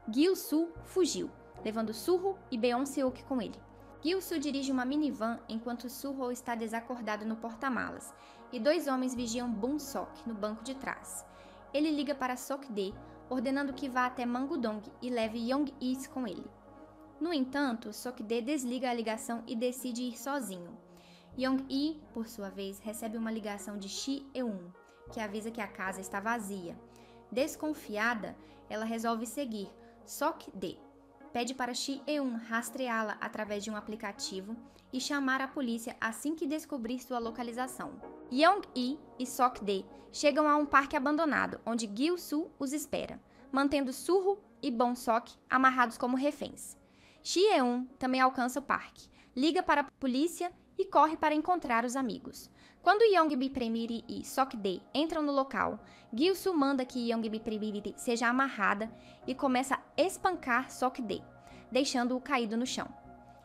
Gil-soo fugiu, levando Suho e Beom-seok com ele. Gil-soo dirige uma minivan enquanto Suho está desacordado no porta-malas, e dois homens vigiam Bun-sok no banco de trás. Ele liga para Sok-dae, ordenando que vá até Mangudong e leve Young-hee com ele. No entanto, Sok-dae desliga a ligação e decide ir sozinho. Young-hee, por sua vez, recebe uma ligação de Shi-eun, que avisa que a casa está vazia. Desconfiada, ela resolve seguir Sok-dae. Pede para Shi-eun rastreá-la através de um aplicativo e chamar a polícia assim que descobrir sua localização. Young-hee e Sok-dae chegam a um parque abandonado, onde Gil-soo os espera, mantendo Suho e Bon-sok amarrados como reféns. Shi-eun também alcança o parque, liga para a polícia e corre para encontrar os amigos. Quando Young-bi Premiri e Sok-dae entram no local, Gil-soo manda que Young-bi Premiri seja amarrada e começa a espancar Sok-dae, deixando-o caído no chão.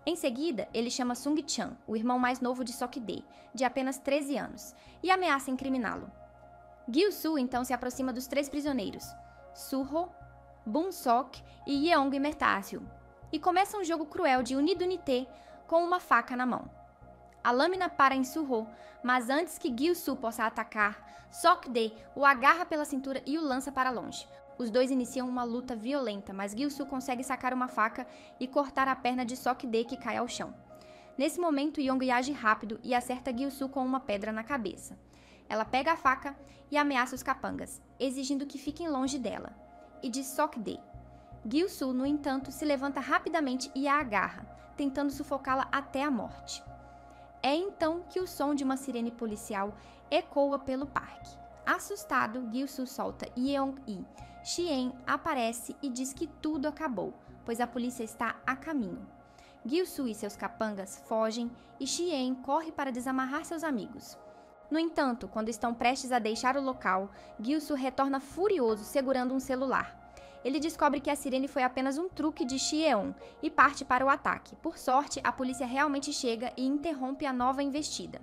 Em seguida, ele chama Sung-chan, o irmão mais novo de Sok-dae, de apenas 13 anos, e ameaça incriminá-lo. Gil-soo então se aproxima dos três prisioneiros, Suho, Bun-sok e Yeong Mertaseo, e começa um jogo cruel de unidunité com uma faca na mão. A lâmina para em Surho, mas antes que Gil-soo possa atacar, Sok-dae o agarra pela cintura e o lança para longe. Os dois iniciam uma luta violenta, mas Gil-soo consegue sacar uma faca e cortar a perna de Sok-dae, que cai ao chão. Nesse momento, Young age rápido e acerta Gil-soo com uma pedra na cabeça. Ela pega a faca e ameaça os capangas, exigindo que fiquem longe dela, e de Sok-dae. Gil-soo, no entanto, se levanta rapidamente e a agarra, tentando sufocá-la até a morte. É então que o som de uma sirene policial ecoa pelo parque. Assustado, Gil-soo solta Yeong-i. Shien aparece e diz que tudo acabou, pois a polícia está a caminho. Gil-soo e seus capangas fogem e Shien corre para desamarrar seus amigos. No entanto, quando estão prestes a deixar o local, Gil-soo retorna furioso segurando um celular. Ele descobre que a sirene foi apenas um truque de Shieon e parte para o ataque. Por sorte, a polícia realmente chega e interrompe a nova investida.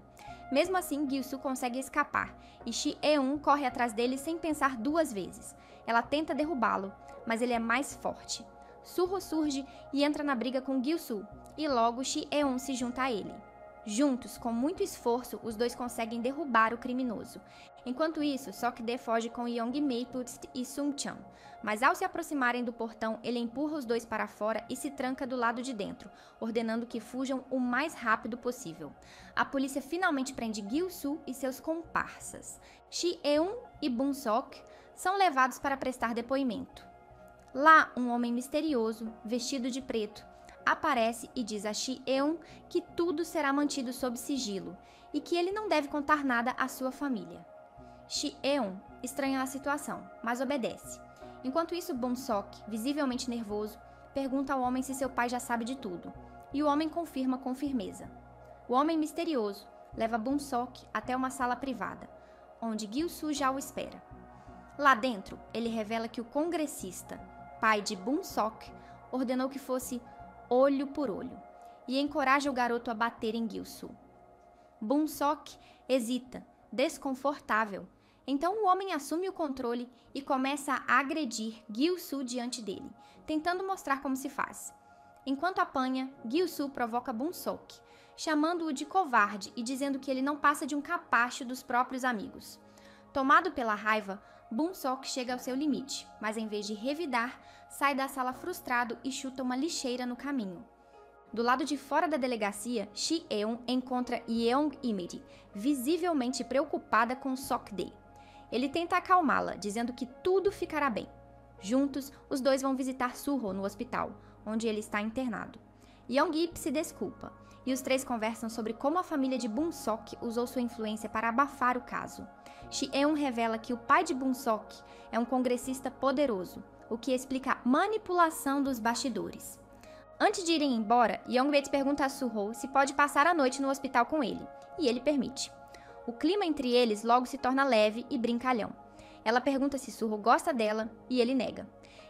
Mesmo assim, Gil-soo consegue escapar e Shieon corre atrás dele sem pensar duas vezes. Ela tenta derrubá-lo, mas ele é mais forte. Surho surge e entra na briga com Gil-soo e logo Shieon se junta a ele. Juntos, com muito esforço, os dois conseguem derrubar o criminoso. Enquanto isso, Sok-dae foge com Yeong-mi e Sung-chan, mas ao se aproximarem do portão, ele empurra os dois para fora e se tranca do lado de dentro, ordenando que fujam o mais rápido possível. A polícia finalmente prende Gil-soo e seus comparsas. Shi-eun e Bun-sok são levados para prestar depoimento. Lá, um homem misterioso, vestido de preto, aparece e diz a Shieon que tudo será mantido sob sigilo e que ele não deve contar nada à sua família. Shieon estranha a situação, mas obedece. Enquanto isso, Bun-sok, visivelmente nervoso, pergunta ao homem se seu pai já sabe de tudo, e o homem confirma com firmeza. O homem misterioso leva Bun-sok até uma sala privada, onde Gil-soo já o espera. Lá dentro, ele revela que o congressista, pai de Bun-sok, ordenou que fosse olho por olho, e encoraja o garoto a bater em Gil-soo. Bun-sok hesita, desconfortável. Então o homem assume o controle e começa a agredir Gil-soo diante dele, tentando mostrar como se faz. Enquanto apanha, Gil-soo provoca Bun-sok, chamando-o de covarde e dizendo que ele não passa de um capacho dos próprios amigos. Tomado pela raiva, Bun-sok chega ao seu limite, mas em vez de revidar, sai da sala frustrado e chuta uma lixeira no caminho. Do lado de fora da delegacia, Shieon encontra Yeong-mi, visivelmente preocupada com Sok-dae. Ele tenta acalmá-la, dizendo que tudo ficará bem. Juntos, os dois vão visitar Surho no hospital, onde ele está internado. Yeong-mi se desculpa, e os três conversam sobre como a família de Bun-sok usou sua influência para abafar o caso. Shieon revela que o pai de Bun-sok é um congressista poderoso, o que explica a manipulação dos bastidores. Antes de irem embora, Yeong-mi pergunta a Surho se pode passar a noite no hospital com ele, e ele permite. O clima entre eles logo se torna leve e brincalhão. Ela pergunta se Surho gosta dela, e ele nega.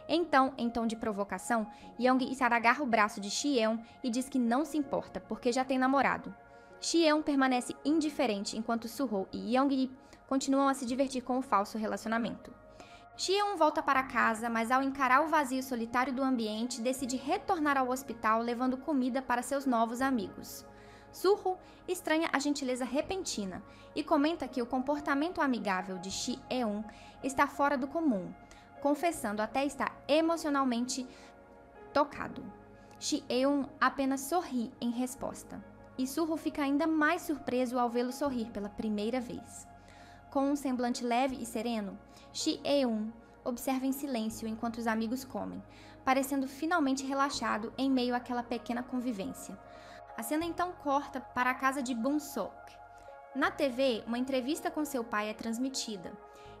Então, em tom de provocação, Yeong-mi agarra o braço de Shieon e diz que não se importa, porque já tem namorado. Shieon permanece indiferente enquanto Surho e Yeong-mi continuam a se divertir com o falso relacionamento. Shieon volta para casa, mas ao encarar o vazio solitário do ambiente, decide retornar ao hospital levando comida para seus novos amigos. Surho estranha a gentileza repentina e comenta que o comportamento amigável de Shieon está fora do comum, confessando até estar emocionalmente tocado. Shieon apenas sorri em resposta, e Surho fica ainda mais surpreso ao vê-lo sorrir pela primeira vez. Com um semblante leve e sereno, Shieon observa em silêncio enquanto os amigos comem, parecendo finalmente relaxado em meio àquela pequena convivência. A cena então corta para a casa de Bun-sok. Na TV, uma entrevista com seu pai é transmitida.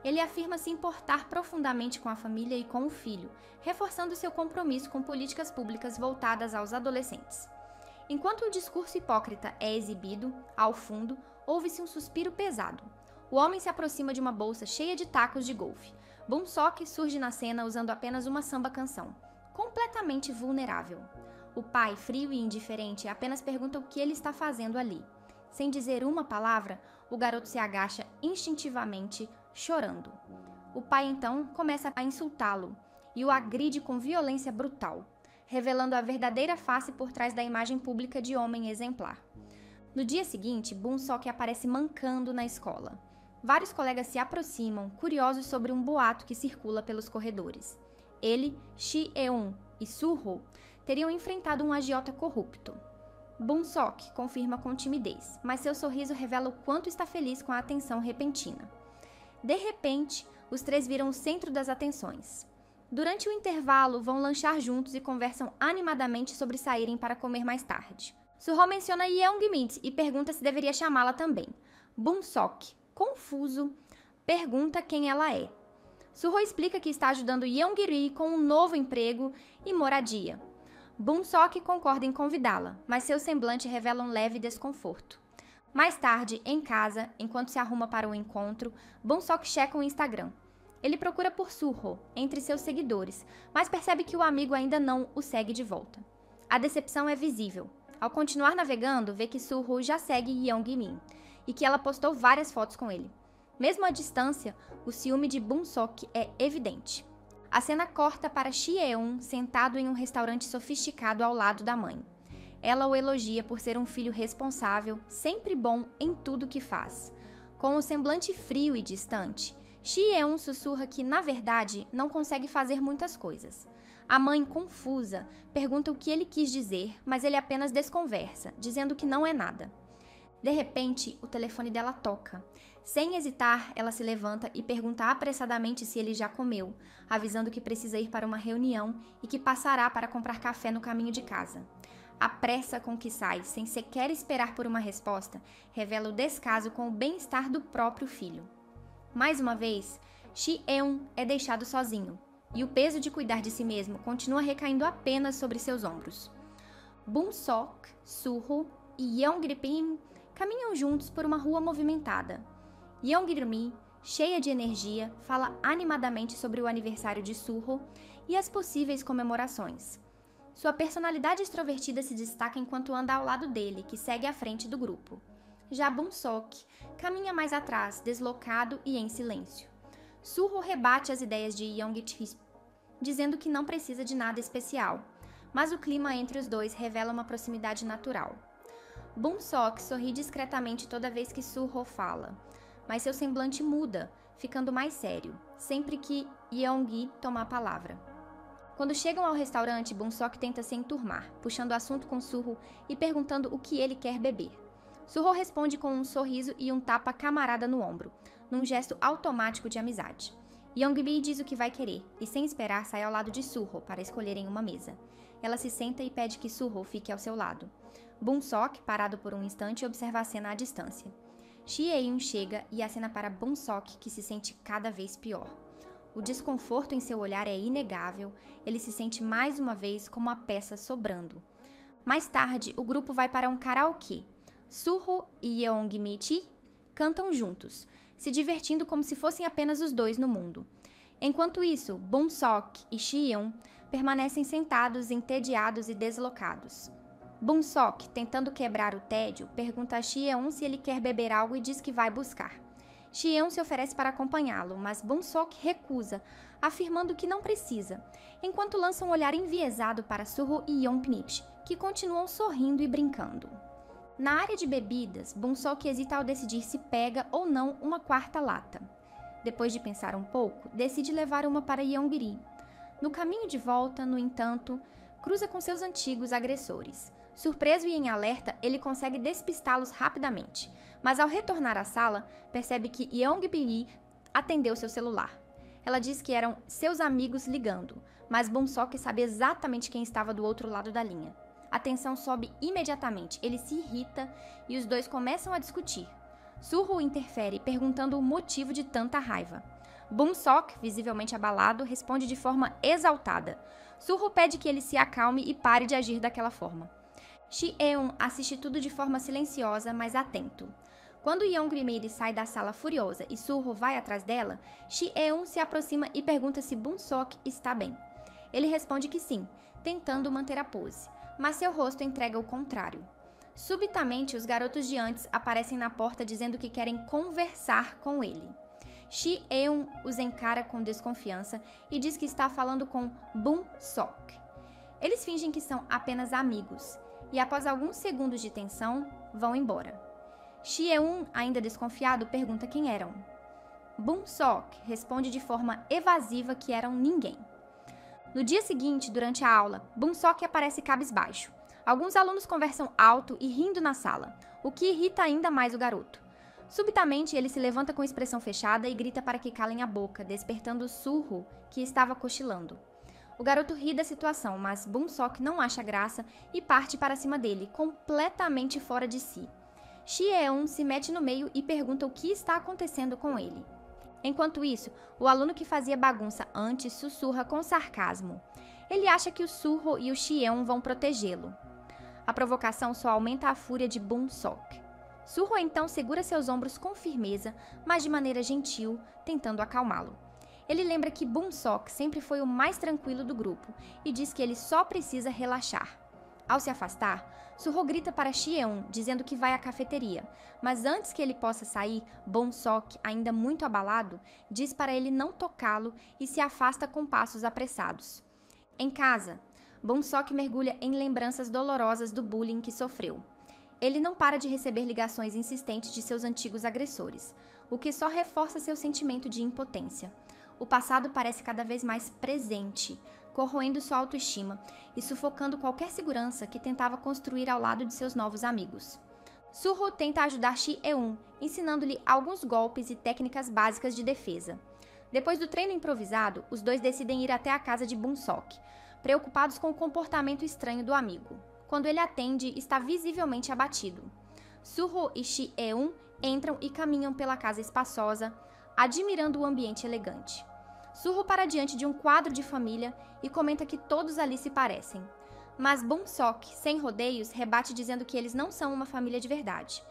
Ele afirma se importar profundamente com a família e com o filho, reforçando seu compromisso com políticas públicas voltadas aos adolescentes. Enquanto o discurso hipócrita é exibido, ao fundo, ouve-se um suspiro pesado. O homem se aproxima de uma bolsa cheia de tacos de golfe. Bun-sok surge na cena usando apenas uma samba-canção, completamente vulnerável. O pai, frio e indiferente, apenas pergunta o que ele está fazendo ali. Sem dizer uma palavra, o garoto se agacha instintivamente, chorando. O pai então começa a insultá-lo e o agride com violência brutal, revelando a verdadeira face por trás da imagem pública de homem exemplar. No dia seguinte, Bun-sok aparece mancando na escola. Vários colegas se aproximam, curiosos sobre um boato que circula pelos corredores. Ele, Shi-eun e Su-ho teriam enfrentado um agiota corrupto. Bun-sok confirma com timidez, mas seu sorriso revela o quanto está feliz com a atenção repentina. De repente, os três viram o centro das atenções. Durante o intervalo, vão lanchar juntos e conversam animadamente sobre saírem para comer mais tarde. Su-ho menciona Yeong-mi e pergunta se deveria chamá-la também. Bun-sok, confuso, pergunta quem ela é. Su-ho explica que está ajudando Yeong-ri com um novo emprego e moradia. Bun-sok concorda em convidá-la, mas seu semblante revela um leve desconforto. Mais tarde, em casa, enquanto se arruma para o encontro, Bun-sok checa o Instagram. Ele procura por Su-ho entre seus seguidores, mas percebe que o amigo ainda não o segue de volta. A decepção é visível. Ao continuar navegando, vê que Su-ho já segue Yeong-mi e que ela postou várias fotos com ele. Mesmo à distância, o ciúme de Bun-sok é evidente. A cena corta para Shi-eun sentado em um restaurante sofisticado ao lado da mãe. Ela o elogia por ser um filho responsável, sempre bom em tudo que faz. Com o semblante frio e distante, Shi-eun sussurra que, na verdade, não consegue fazer muitas coisas. A mãe, confusa, pergunta o que ele quis dizer, mas ele apenas desconversa, dizendo que não é nada. De repente, o telefone dela toca. Sem hesitar, ela se levanta e pergunta apressadamente se ele já comeu, avisando que precisa ir para uma reunião e que passará para comprar café no caminho de casa. A pressa com que sai, sem sequer esperar por uma resposta, revela o descaso com o bem-estar do próprio filho. Mais uma vez, Shi-eun é deixado sozinho, e o peso de cuidar de si mesmo continua recaindo apenas sobre seus ombros. Bun-sok, Su-ho e Yeong-mi caminham juntos por uma rua movimentada. Yeong-mi, cheia de energia, fala animadamente sobre o aniversário de Su-ho e as possíveis comemorações. Sua personalidade extrovertida se destaca enquanto anda ao lado dele, que segue à frente do grupo. Já Bun-sok caminha mais atrás, deslocado e em silêncio. Su-ho rebate as ideias de Yeong-mi, dizendo que não precisa de nada especial, mas o clima entre os dois revela uma proximidade natural. Bun-sok sorri discretamente toda vez que Su-ho fala, mas seu semblante muda, ficando mais sério, sempre que Yeong-mi toma a palavra. Quando chegam ao restaurante, Bun-sok tenta se enturmar, puxando o assunto com Su-ho e perguntando o que ele quer beber. Su-ho responde com um sorriso e um tapa camarada no ombro, num gesto automático de amizade. Yeong-mi diz o que vai querer e, sem esperar, sai ao lado de Su-ho para escolherem uma mesa. Ela se senta e pede que Su-ho fique ao seu lado. Bun-sok, parado por um instante, observa a cena à distância. Shi-eun chega e acena para Bun-sok, que se sente cada vez pior. O desconforto em seu olhar é inegável, ele se sente mais uma vez como a peça sobrando. Mais tarde, o grupo vai para um karaokê. Su-ho e Yeong-mi cantam juntos, se divertindo como se fossem apenas os dois no mundo. Enquanto isso, Bun-sok e Shi-eun permanecem sentados, entediados e deslocados. Bun-sok, tentando quebrar o tédio, pergunta a Shi-eun se ele quer beber algo e diz que vai buscar. Shi-eun se oferece para acompanhá-lo, mas Bun-sok recusa, afirmando que não precisa, enquanto lança um olhar enviesado para Su-ho e Yeong-mi, que continuam sorrindo e brincando. Na área de bebidas, Bun-sok hesita ao decidir se pega ou não uma quarta lata. Depois de pensar um pouco, decide levar uma para Yeong-ri. No caminho de volta, no entanto, cruza com seus antigos agressores. Surpreso e em alerta, ele consegue despistá-los rapidamente, mas ao retornar à sala, percebe que Yeong-mi atendeu seu celular. Ela diz que eram seus amigos ligando, mas Bun-sok sabe exatamente quem estava do outro lado da linha. A tensão sobe imediatamente, ele se irrita e os dois começam a discutir. Su-ho interfere, perguntando o motivo de tanta raiva. Bun-sok, visivelmente abalado, responde de forma exaltada. Su-ho pede que ele se acalme e pare de agir daquela forma. Shi-eun assiste tudo de forma silenciosa, mas atento. Quando Yeong-mi sai da sala furiosa e Su-ho vai atrás dela, Shi-eun se aproxima e pergunta se Bun-sok está bem. Ele responde que sim, tentando manter a pose, mas seu rosto entrega o contrário. Subitamente, os garotos de antes aparecem na porta dizendo que querem conversar com ele. Shi-eun os encara com desconfiança e diz que está falando com Bun-sok. Eles fingem que são apenas amigos, e após alguns segundos de tensão, vão embora. Chie-un, ainda desconfiado, pergunta quem eram. Bun-sok responde de forma evasiva que eram ninguém. No dia seguinte, durante a aula, Bun-sok aparece cabisbaixo. Alguns alunos conversam alto e rindo na sala, o que irrita ainda mais o garoto. Subitamente, ele se levanta com expressão fechada e grita para que calem a boca, despertando Surro, que estava cochilando. O garoto ri da situação, mas Bun-sok não acha graça e parte para cima dele, completamente fora de si. Chie-un se mete no meio e pergunta o que está acontecendo com ele. Enquanto isso, o aluno que fazia bagunça antes sussurra com sarcasmo. Ele acha que o Surro e o Chie-un vão protegê-lo. A provocação só aumenta a fúria de Bun-sok. Surro então segura seus ombros com firmeza, mas de maneira gentil, tentando acalmá-lo. Ele lembra que Bun-sok sempre foi o mais tranquilo do grupo e diz que ele só precisa relaxar. Ao se afastar, Surro grita para Chie-un, dizendo que vai à cafeteria, mas antes que ele possa sair, Bun-sok, ainda muito abalado, diz para ele não tocá-lo e se afasta com passos apressados. Em casa, Bun-sok mergulha em lembranças dolorosas do bullying que sofreu. Ele não para de receber ligações insistentes de seus antigos agressores, o que só reforça seu sentimento de impotência. O passado parece cada vez mais presente, corroendo sua autoestima e sufocando qualquer segurança que tentava construir ao lado de seus novos amigos. Surro tenta ajudar Chie-un, ensinando-lhe alguns golpes e técnicas básicas de defesa. Depois do treino improvisado, os dois decidem ir até a casa de Bun-sok, preocupados com o comportamento estranho do amigo. Quando ele atende, está visivelmente abatido. Surro e Chie-un entram e caminham pela casa espaçosa, admirando o ambiente elegante. Surro para diante de um quadro de família e comenta que todos ali se parecem. Mas Bun-sok, sem rodeios, rebate dizendo que eles não são uma família de verdade.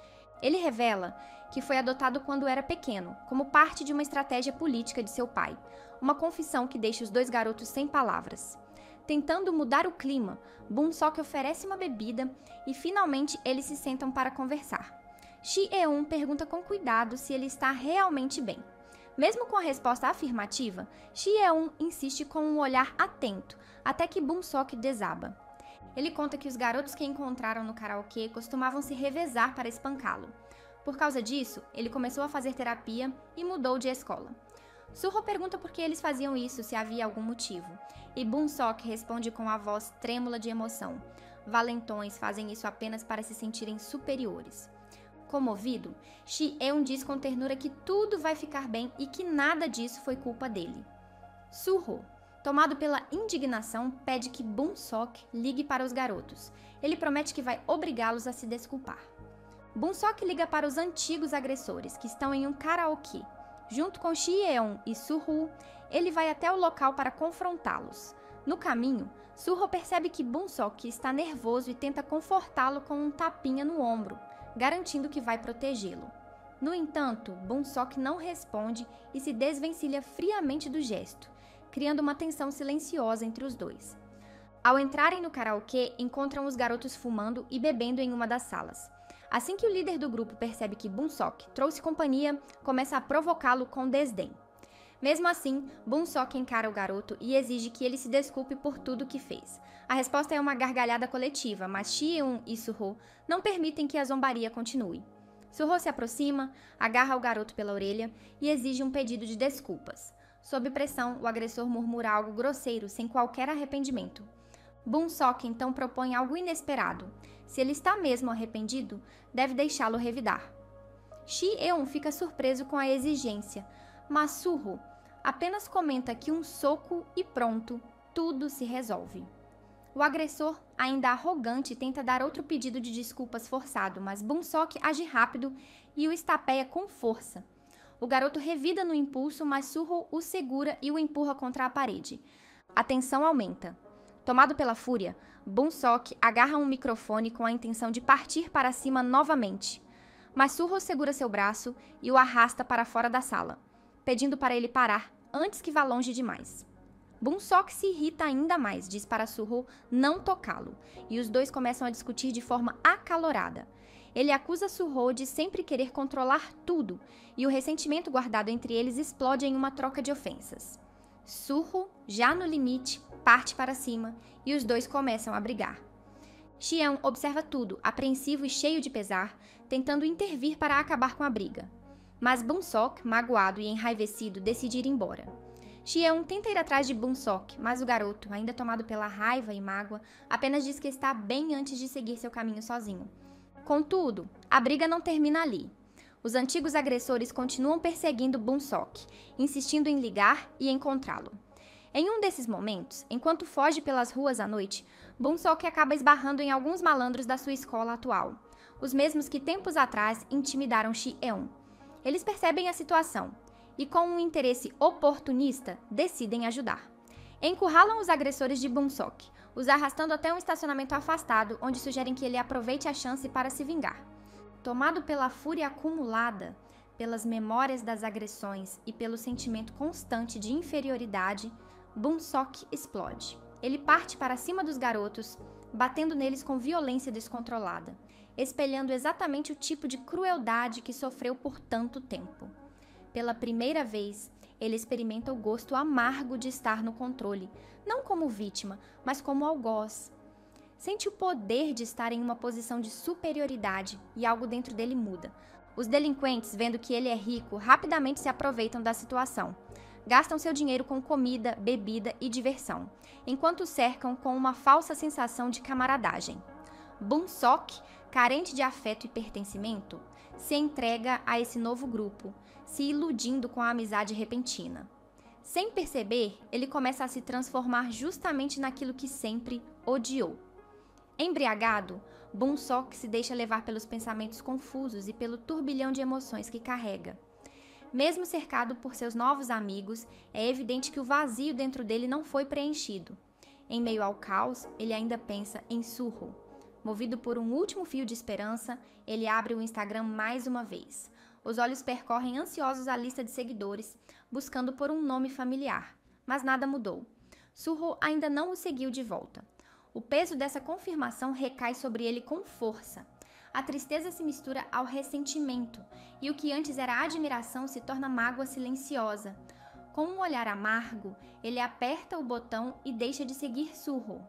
Ele revela que foi adotado quando era pequeno, como parte de uma estratégia política de seu pai, uma confissão que deixa os dois garotos sem palavras. Tentando mudar o clima, Bun-sok oferece uma bebida e finalmente eles se sentam para conversar. Chie-un pergunta com cuidado se ele está realmente bem. Mesmo com a resposta afirmativa, Chie-un insiste com um olhar atento, até que Bun-sok desaba. Ele conta que os garotos que encontraram no karaokê costumavam se revezar para espancá-lo. Por causa disso, ele começou a fazer terapia e mudou de escola. Surro pergunta por que eles faziam isso, se havia algum motivo, e Bun-sok responde com a voz trêmula de emoção. Valentões fazem isso apenas para se sentirem superiores. Comovido, Chie-un diz com ternura que tudo vai ficar bem e que nada disso foi culpa dele. Surro, tomado pela indignação, pede que Bun-sok ligue para os garotos. Ele promete que vai obrigá-los a se desculpar. Bun-sok liga para os antigos agressores, que estão em um karaokê. Junto com Chie-un e Surro, ele vai até o local para confrontá-los. No caminho, Surro percebe que Bun-sok está nervoso e tenta confortá-lo com um tapinha no ombro, garantindo que vai protegê-lo. No entanto, Bun-sok não responde e se desvencilha friamente do gesto, criando uma tensão silenciosa entre os dois. Ao entrarem no karaokê, encontram os garotos fumando e bebendo em uma das salas. Assim que o líder do grupo percebe que Bun-sok trouxe companhia, começa a provocá-lo com desdém. Mesmo assim, Bun-sok encara o garoto e exige que ele se desculpe por tudo que fez. A resposta é uma gargalhada coletiva, mas Chie-un e Surro não permitem que a zombaria continue. Surro se aproxima, agarra o garoto pela orelha e exige um pedido de desculpas. Sob pressão, o agressor murmura algo grosseiro, sem qualquer arrependimento. Bun-sok então propõe algo inesperado. Se ele está mesmo arrependido, deve deixá-lo revidar. Chie-un fica surpreso com a exigência, mas Surro apenas comenta que um soco e pronto, tudo se resolve. O agressor, ainda arrogante, tenta dar outro pedido de desculpas forçado, mas Bun-sok age rápido e o estapeia com força. O garoto revida no impulso, mas Surro o segura e o empurra contra a parede. A tensão aumenta. Tomado pela fúria, Bun-sok agarra um microfone com a intenção de partir para cima novamente. Mas Surro segura seu braço e o arrasta para fora da sala, pedindo para ele parar antes que vá longe demais. Bun-sok se irrita ainda mais, diz para Surro não tocá-lo, e os dois começam a discutir de forma acalorada. Ele acusa Surro de sempre querer controlar tudo, e o ressentimento guardado entre eles explode em uma troca de ofensas. Surro, já no limite, parte para cima, e os dois começam a brigar. Xian observa tudo, apreensivo e cheio de pesar, tentando intervir para acabar com a briga. Mas Boonsok, magoado e enraivecido, decide ir embora. Xian tenta ir atrás de Boonsok, mas o garoto, ainda tomado pela raiva e mágoa, apenas diz que está bem antes de seguir seu caminho sozinho. Contudo, a briga não termina ali. Os antigos agressores continuam perseguindo Boonsok, insistindo em ligar e encontrá-lo. Em um desses momentos, enquanto foge pelas ruas à noite, Boonsok acaba esbarrando em alguns malandros da sua escola atual, os mesmos que tempos atrás intimidaram Xi-eun. Eles percebem a situação e, com um interesse oportunista, decidem ajudar. Encurralam os agressores de Boonsok, os arrastando até um estacionamento afastado, onde sugerem que ele aproveite a chance para se vingar. Tomado pela fúria acumulada, pelas memórias das agressões e pelo sentimento constante de inferioridade, Boonsok explode. Ele parte para cima dos garotos, batendo neles com violência descontrolada, espelhando exatamente o tipo de crueldade que sofreu por tanto tempo. Pela primeira vez, ele experimenta o gosto amargo de estar no controle, não como vítima, mas como algoz. Sente o poder de estar em uma posição de superioridade e algo dentro dele muda. Os delinquentes, vendo que ele é rico, rapidamente se aproveitam da situação. Gastam seu dinheiro com comida, bebida e diversão, enquanto o cercam com uma falsa sensação de camaradagem. Boonsok, carente de afeto e pertencimento, se entrega a esse novo grupo, se iludindo com a amizade repentina. Sem perceber, ele começa a se transformar justamente naquilo que sempre odiou. Embriagado, Boonsok se deixa levar pelos pensamentos confusos e pelo turbilhão de emoções que carrega. Mesmo cercado por seus novos amigos, é evidente que o vazio dentro dele não foi preenchido. Em meio ao caos, ele ainda pensa em Suho. Movido por um último fio de esperança, ele abre o Instagram mais uma vez. Os olhos percorrem ansiosos a lista de seguidores, buscando por um nome familiar. Mas nada mudou. Suho ainda não o seguiu de volta. O peso dessa confirmação recai sobre ele com força. A tristeza se mistura ao ressentimento, e o que antes era admiração se torna mágoa silenciosa. Com um olhar amargo, ele aperta o botão e deixa de seguir Suho.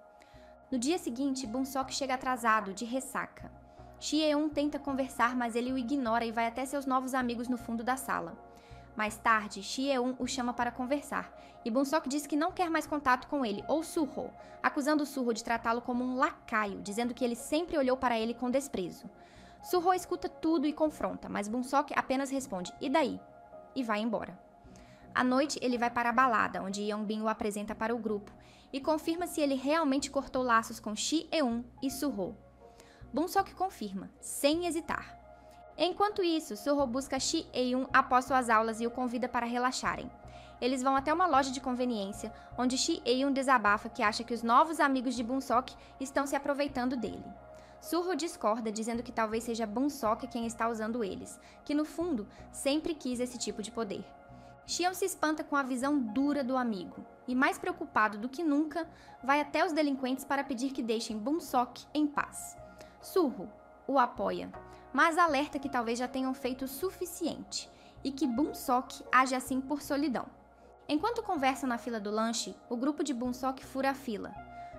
No dia seguinte, Boonsok chega atrasado, de ressaca. Xi-eun tenta conversar, mas ele o ignora e vai até seus novos amigos no fundo da sala. Mais tarde, Xi-eun o chama para conversar, e Boonsok diz que não quer mais contato com ele, ou Suho, acusando Suho de tratá-lo como um lacaio, dizendo que ele sempre olhou para ele com desprezo. Suho escuta tudo e confronta, mas Boonsok apenas responde, e daí? E vai embora. À noite, ele vai para a balada, onde Yeonbin o apresenta para o grupo, e confirma se ele realmente cortou laços com Xi-eun e Suho. Boonsok confirma, sem hesitar. Enquanto isso, Suho busca Xi-eun após suas aulas e o convida para relaxarem. Eles vão até uma loja de conveniência, onde Xi-eun desabafa que acha que os novos amigos de Boonsok estão se aproveitando dele. Suho discorda, dizendo que talvez seja Boonsok quem está usando eles, que no fundo sempre quis esse tipo de poder. Xian se espanta com a visão dura do amigo, e mais preocupado do que nunca, vai até os delinquentes para pedir que deixem Boonsok em paz. Suho o apoia, mas alerta que talvez já tenham feito o suficiente, e que Boonsok age assim por solidão. Enquanto conversam na fila do lanche, o grupo de Boonsok fura a fila.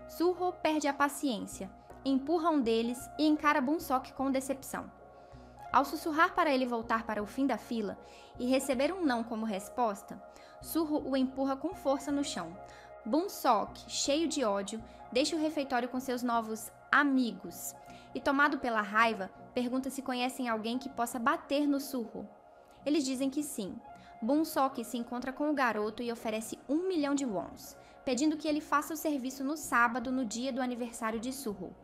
Suho perde a paciência, empurra um deles e encara Boonsok com decepção. Ao sussurrar para ele voltar para o fim da fila e receber um não como resposta, Suho o empurra com força no chão. Boonsok, cheio de ódio, deixa o refeitório com seus novos amigos e, tomado pela raiva, pergunta se conhecem alguém que possa bater no Suho. Eles dizem que sim. Boonsok se encontra com o garoto e oferece 1 milhão de wons, pedindo que ele faça o serviço no sábado, no dia do aniversário de Suho.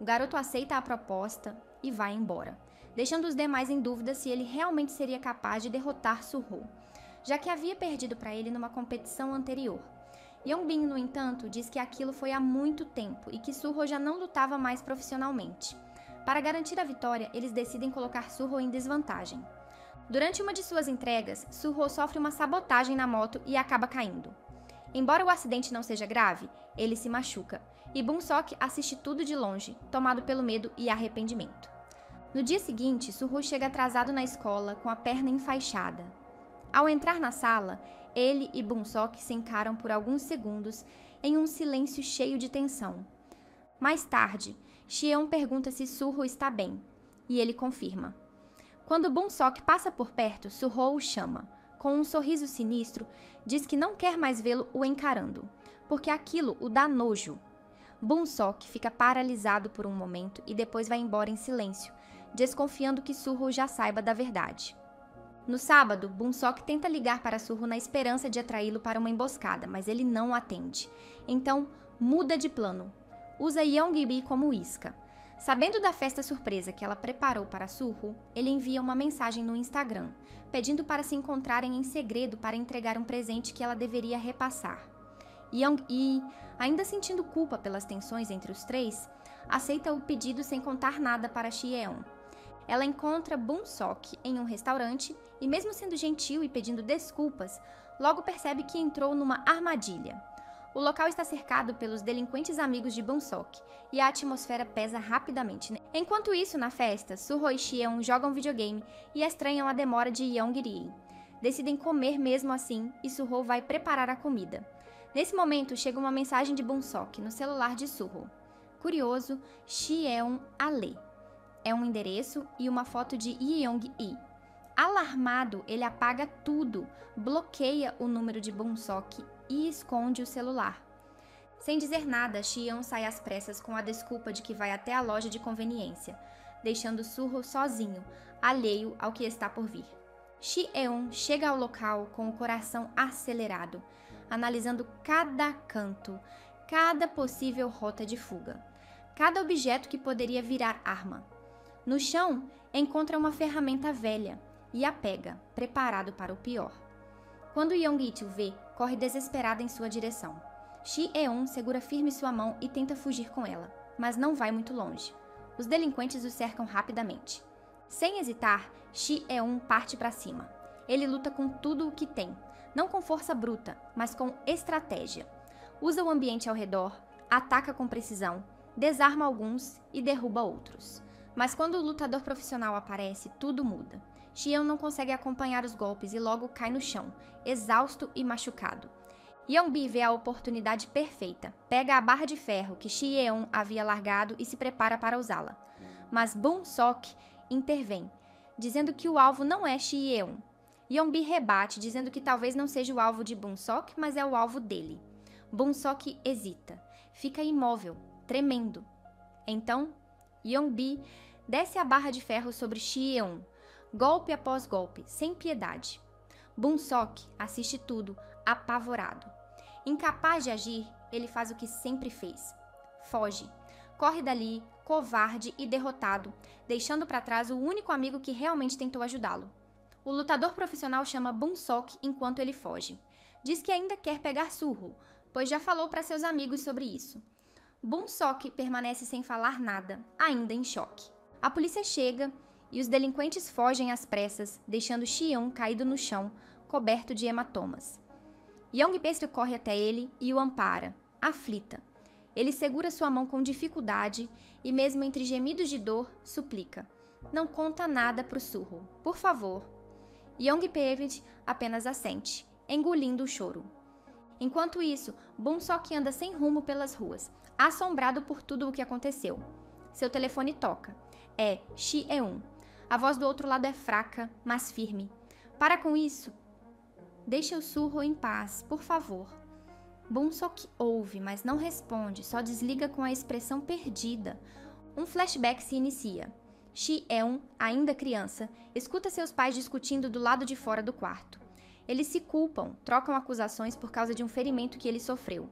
O garoto aceita a proposta e vai embora, deixando os demais em dúvida se ele realmente seria capaz de derrotar Suho, já que havia perdido para ele numa competição anterior. Yeonbin, no entanto, diz que aquilo foi há muito tempo e que Suho já não lutava mais profissionalmente. Para garantir a vitória, eles decidem colocar Suho em desvantagem. Durante uma de suas entregas, Suho sofre uma sabotagem na moto e acaba caindo. Embora o acidente não seja grave, ele se machuca, e Boonsok assiste tudo de longe, tomado pelo medo e arrependimento. No dia seguinte, Suho chega atrasado na escola, com a perna enfaixada. Ao entrar na sala, ele e Boonsok se encaram por alguns segundos em um silêncio cheio de tensão. Mais tarde, Xieon pergunta se Surro está bem, e ele confirma. Quando Boonsok passa por perto, Surro o chama. Com um sorriso sinistro, diz que não quer mais vê-lo o encarando, porque aquilo o dá nojo. Boonsok fica paralisado por um momento e depois vai embora em silêncio, desconfiando que Surro já saiba da verdade. No sábado, Boonsok tenta ligar para Surro na esperança de atraí-lo para uma emboscada, mas ele não atende. Então, muda de plano. Usa Yeongi como isca. Sabendo da festa surpresa que ela preparou para Surro, ele envia uma mensagem no Instagram, pedindo para se encontrarem em segredo para entregar um presente que ela deveria repassar. Yeong-i, ainda sentindo culpa pelas tensões entre os três, aceita o pedido sem contar nada para Xieon. Ela encontra Boonsok em um restaurante e, mesmo sendo gentil e pedindo desculpas, logo percebe que entrou numa armadilha. O local está cercado pelos delinquentes amigos de Boonsok e a atmosfera pesa rapidamente. Enquanto isso, na festa, Surro e Xieon jogam videogame e estranham a demora de Yeong-ri. Decidem comer mesmo assim e Surro vai preparar a comida. Nesse momento, chega uma mensagem de Boonsok no celular de Surro. Curioso, Xieon a lê. É um endereço e uma foto de Yeong-i. Alarmado, ele apaga tudo, bloqueia o número de Boonsok e esconde o celular. Sem dizer nada, Xieon sai às pressas com a desculpa de que vai até a loja de conveniência, deixando Surro sozinho, alheio ao que está por vir. Xieon chega ao local com o coração acelerado, analisando cada canto, cada possível rota de fuga, cada objeto que poderia virar arma. No chão, encontra uma ferramenta velha e a pega, preparado para o pior. Quando Yeong-i o vê, corre desesperada em sua direção. Xieon segura firme sua mão e tenta fugir com ela, mas não vai muito longe. Os delinquentes o cercam rapidamente. Sem hesitar, Xieon parte para cima. Ele luta com tudo o que tem, não com força bruta, mas com estratégia. Usa o ambiente ao redor, ataca com precisão, desarma alguns e derruba outros. Mas quando o lutador profissional aparece, tudo muda. Xieon não consegue acompanhar os golpes e logo cai no chão, exausto e machucado. Yeong-bi vê a oportunidade perfeita, pega a barra de ferro que Xieon havia largado e se prepara para usá-la. Mas Boonsok intervém, dizendo que o alvo não é Xieon. Yeong-bi rebate, dizendo que talvez não seja o alvo de Boonsok, mas é o alvo dele. Boonsok hesita, fica imóvel, tremendo. Então, Yeong-bi desce a barra de ferro sobre Xieon, golpe após golpe, sem piedade. Boonsok assiste tudo, apavorado. Incapaz de agir, ele faz o que sempre fez. Foge. Corre dali, covarde e derrotado, deixando para trás o único amigo que realmente tentou ajudá-lo. O lutador profissional chama Boonsok enquanto ele foge. Diz que ainda quer pegar Surro, pois já falou para seus amigos sobre isso. Boonsok permanece sem falar nada, ainda em choque. A polícia chega e os delinquentes fogem às pressas, deixando Xieon caído no chão, coberto de hematomas. Yeong-bi corre até ele e o ampara, aflita. Ele segura sua mão com dificuldade e, mesmo entre gemidos de dor, suplica. Não conta nada pro Surro, por favor. Yeong-bi apenas assente, engolindo o choro. Enquanto isso, Boonsok anda sem rumo pelas ruas, assombrado por tudo o que aconteceu. Seu telefone toca. É Xieon. A voz do outro lado é fraca, mas firme. Para com isso. Deixe o Surro em paz, por favor. Boonsok ouve, mas não responde, só desliga com a expressão perdida. Um flashback se inicia. Xieon, ainda criança, escuta seus pais discutindo do lado de fora do quarto. Eles se culpam, trocam acusações por causa de um ferimento que ele sofreu.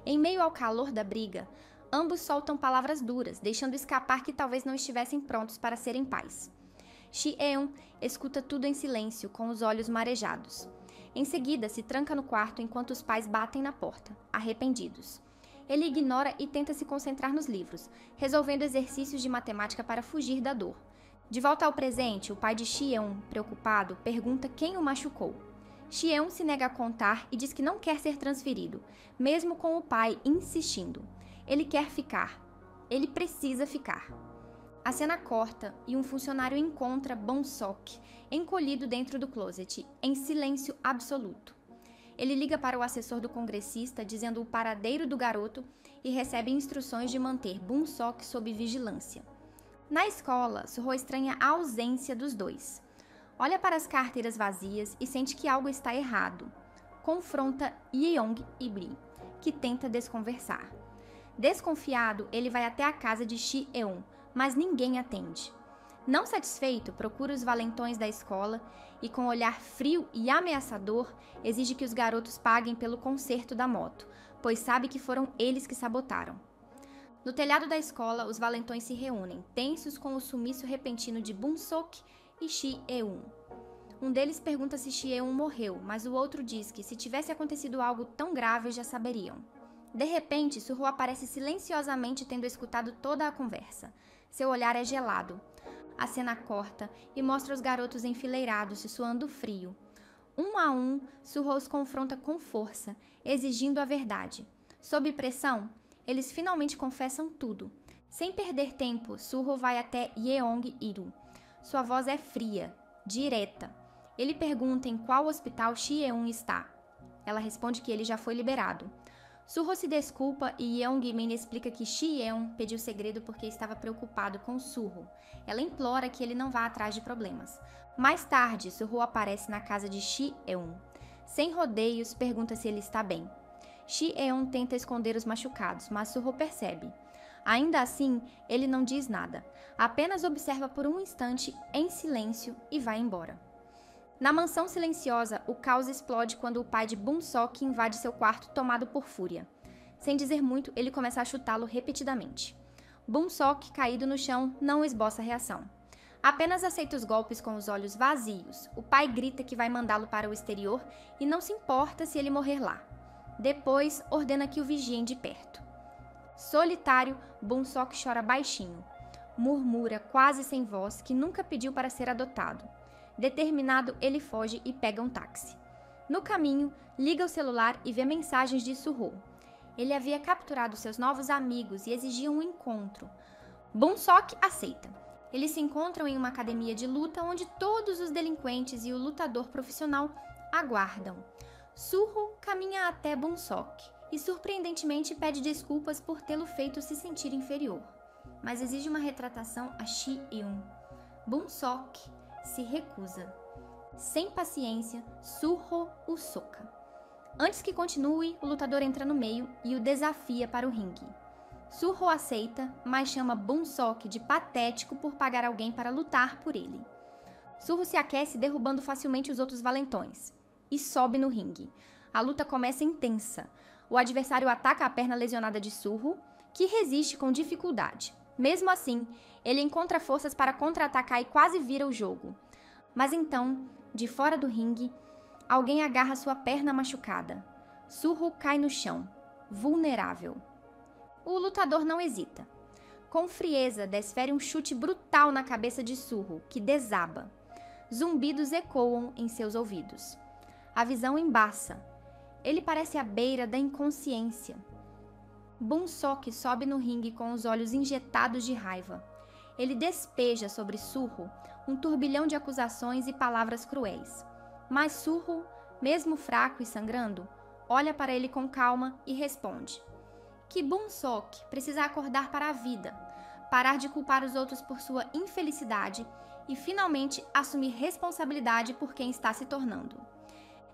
Em meio ao calor da briga, ambos soltam palavras duras, deixando escapar que talvez não estivessem prontos para serem pais. Xieon escuta tudo em silêncio, com os olhos marejados. Em seguida, se tranca no quarto enquanto os pais batem na porta, arrependidos. Ele ignora e tenta se concentrar nos livros, resolvendo exercícios de matemática para fugir da dor. De volta ao presente, o pai de Xieon, preocupado, pergunta quem o machucou. Xieon se nega a contar e diz que não quer ser transferido, mesmo com o pai insistindo. Ele quer ficar. Ele precisa ficar. A cena corta e um funcionário encontra Boonsok encolhido dentro do closet, em silêncio absoluto. Ele liga para o assessor do congressista dizendo o paradeiro do garoto e recebe instruções de manter Boonsok sob vigilância. Na escola, Suho estranha a ausência dos dois. Olha para as carteiras vazias e sente que algo está errado. Confronta Yeong e Bri, que tenta desconversar. Desconfiado, ele vai até a casa de Shi-eun, mas ninguém atende. Não satisfeito, procura os valentões da escola e, com um olhar frio e ameaçador, exige que os garotos paguem pelo conserto da moto, pois sabe que foram eles que sabotaram. No telhado da escola, os valentões se reúnem, tensos com o sumiço repentino de Boonsok e Shi-eun. Um deles pergunta se Shi-eun morreu, mas o outro diz que se tivesse acontecido algo tão grave já saberiam. De repente, Suho aparece silenciosamente tendo escutado toda a conversa. Seu olhar é gelado. A cena corta e mostra os garotos enfileirados, suando frio. Um a um, Suho os confronta com força, exigindo a verdade. Sob pressão, eles finalmente confessam tudo. Sem perder tempo, Suho vai até Yeong-iru. Sua voz é fria, direta. Ele pergunta em qual hospital Shi-eun está. Ela responde que ele já foi liberado. Suho se desculpa e Yeong-min explica que Shi-eun pediu segredo porque estava preocupado com Suho. Ela implora que ele não vá atrás de problemas. Mais tarde, Suho aparece na casa de Shi-eun. Sem rodeios, pergunta se ele está bem. Shi-eun tenta esconder os machucados, mas Suho percebe. Ainda assim, ele não diz nada. Apenas observa por um instante em silêncio e vai embora. Na mansão silenciosa, o caos explode quando o pai de Boonsok invade seu quarto tomado por fúria. Sem dizer muito, ele começa a chutá-lo repetidamente. Boonsok, caído no chão, não esboça reação. Apenas aceita os golpes com os olhos vazios. O pai grita que vai mandá-lo para o exterior e não se importa se ele morrer lá. Depois, ordena que o vigiem de perto. Solitário, Boonsok chora baixinho. Murmura, quase sem voz, que nunca pediu para ser adotado. Determinado, ele foge e pega um táxi. No caminho, liga o celular e vê mensagens de Suho. Ele havia capturado seus novos amigos e exigia um encontro. Boonsok aceita. Eles se encontram em uma academia de luta onde todos os delinquentes e o lutador profissional aguardam. Suho caminha até Boonsok e surpreendentemente pede desculpas por tê-lo feito se sentir inferior, mas exige uma retratação a Shi-eun. Boonsok se recusa. Sem paciência, Suho o soca. Antes que continue, o lutador entra no meio e o desafia para o ringue. Suho aceita, mas chama Boonsok de patético por pagar alguém para lutar por ele. Suho se aquece derrubando facilmente os outros valentões e sobe no ringue. A luta começa intensa. O adversário ataca a perna lesionada de Suho, que resiste com dificuldade. Mesmo assim, ele encontra forças para contra-atacar e quase vira o jogo. Mas então, de fora do ringue, alguém agarra sua perna machucada. Suho cai no chão, vulnerável. O lutador não hesita. Com frieza, desfere um chute brutal na cabeça de Suho, que desaba. Zumbidos ecoam em seus ouvidos. A visão embaça. Ele parece à beira da inconsciência. Boonsok sobe no ringue com os olhos injetados de raiva. Ele despeja sobre Suho um turbilhão de acusações e palavras cruéis. Mas Suho, mesmo fraco e sangrando, olha para ele com calma e responde que Boonsok precisa acordar para a vida, parar de culpar os outros por sua infelicidade e finalmente assumir responsabilidade por quem está se tornando.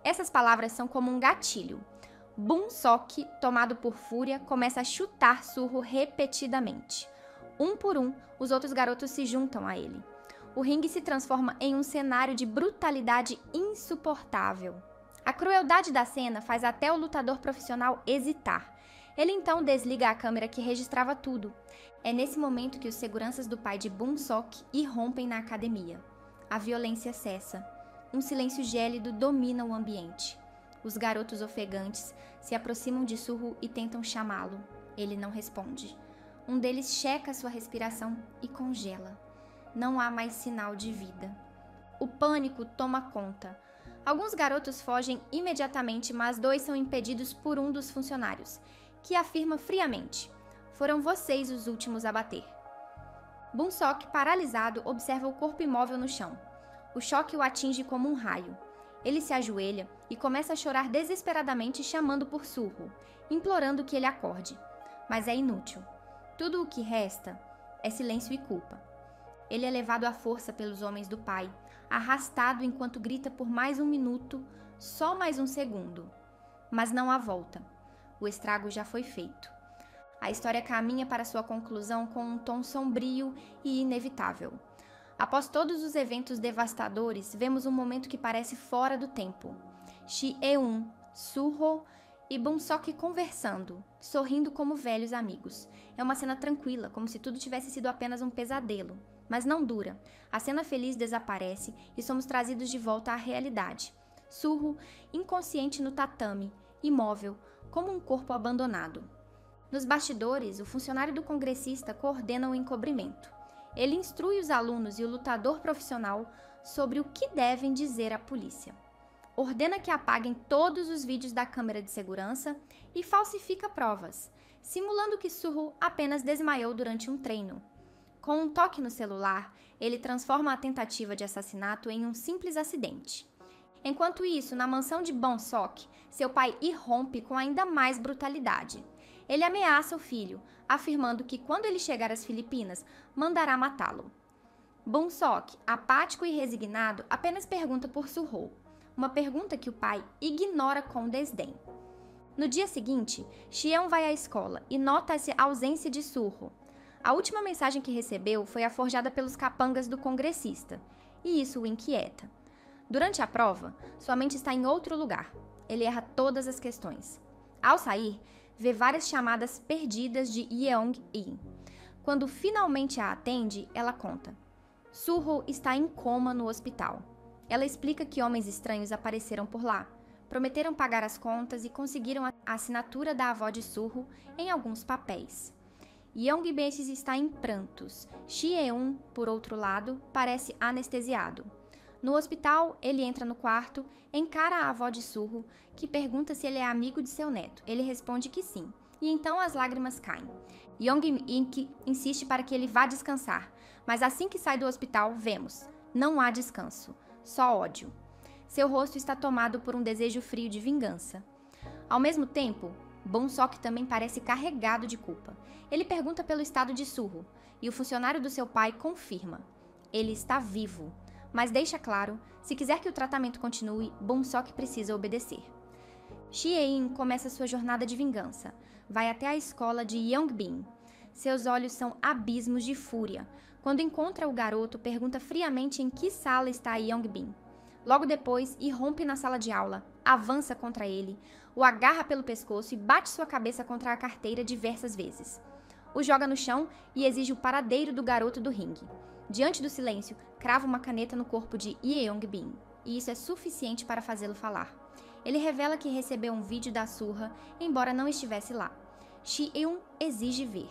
Essas palavras são como um gatilho. Boonsok, tomado por fúria, começa a chutar Suho repetidamente. Um por um, os outros garotos se juntam a ele. O ringue se transforma em um cenário de brutalidade insuportável. A crueldade da cena faz até o lutador profissional hesitar. Ele então desliga a câmera que registrava tudo. É nesse momento que os seguranças do pai de Boonsok irrompem na academia. A violência cessa. Um silêncio gélido domina o ambiente. Os garotos ofegantes se aproximam de Suho e tentam chamá-lo. Ele não responde. Um deles checa sua respiração e congela. Não há mais sinal de vida. O pânico toma conta. Alguns garotos fogem imediatamente, mas 2 são impedidos por um dos funcionários, que afirma friamente: "Foram vocês os últimos a bater." Boonsok, paralisado, observa o corpo imóvel no chão. O choque o atinge como um raio. Ele se ajoelha e começa a chorar desesperadamente chamando por Surro, implorando que ele acorde. Mas é inútil. Tudo o que resta é silêncio e culpa. Ele é levado à força pelos homens do pai, arrastado enquanto grita por mais um minuto, só mais um segundo. Mas não há volta. O estrago já foi feito. A história caminha para sua conclusão com um tom sombrio e inevitável. Após todos os eventos devastadores, vemos um momento que parece fora do tempo. Shi-eun, Surro e Bun-sok conversando, sorrindo como velhos amigos. É uma cena tranquila, como se tudo tivesse sido apenas um pesadelo. Mas não dura. A cena feliz desaparece e somos trazidos de volta à realidade. Surro, inconsciente no tatame, imóvel, como um corpo abandonado. Nos bastidores, o funcionário do congressista coordena o encobrimento. Ele instrui os alunos e o lutador profissional sobre o que devem dizer à polícia. Ordena que apaguem todos os vídeos da câmera de segurança e falsifica provas, simulando que Surro apenas desmaiou durante um treino. Com um toque no celular, ele transforma a tentativa de assassinato em um simples acidente. Enquanto isso, na mansão de Bun-sok, seu pai irrompe com ainda mais brutalidade. Ele ameaça o filho, afirmando que quando ele chegar às Filipinas, mandará matá-lo. Bun-sok, apático e resignado, apenas pergunta por Surro, uma pergunta que o pai ignora com desdém. No dia seguinte, Xion vai à escola e nota-se a ausência de Surro. A última mensagem que recebeu foi a forjada pelos capangas do congressista, e isso o inquieta. Durante a prova, sua mente está em outro lugar. Ele erra todas as questões. Ao sair, vê várias chamadas perdidas de Yeong-in. Quando finalmente a atende, ela conta. Surro está em coma no hospital. Ela explica que homens estranhos apareceram por lá, prometeram pagar as contas e conseguiram a assinatura da avó de Surro em alguns papéis. Yeong-bin está em prantos. Shi-eun, por outro lado, parece anestesiado. No hospital, ele entra no quarto, encara a avó de Surro, que pergunta se ele é amigo de seu neto. Ele responde que sim, e então as lágrimas caem. Yeong-bin insiste para que ele vá descansar, mas assim que sai do hospital, vemos. Não há descanso, só ódio. Seu rosto está tomado por um desejo frio de vingança. Ao mesmo tempo, Bun-sok também parece carregado de culpa. Ele pergunta pelo estado de Surro, e o funcionário do seu pai confirma. Ele está vivo, mas deixa claro, se quiser que o tratamento continue, Bun-sok precisa obedecer. Shi-eun começa sua jornada de vingança. Vai até a escola de Yeong-bin. Seus olhos são abismos de fúria. Quando encontra o garoto, pergunta friamente em que sala está Yeong-bin. Logo depois, irrompe na sala de aula, avança contra ele, o agarra pelo pescoço e bate sua cabeça contra a carteira diversas vezes. O joga no chão e exige o paradeiro do garoto do ringue. Diante do silêncio, crava uma caneta no corpo de Yeong-bin, e isso é suficiente para fazê-lo falar. Ele revela que recebeu um vídeo da surra, embora não estivesse lá. Shi-eun exige ver.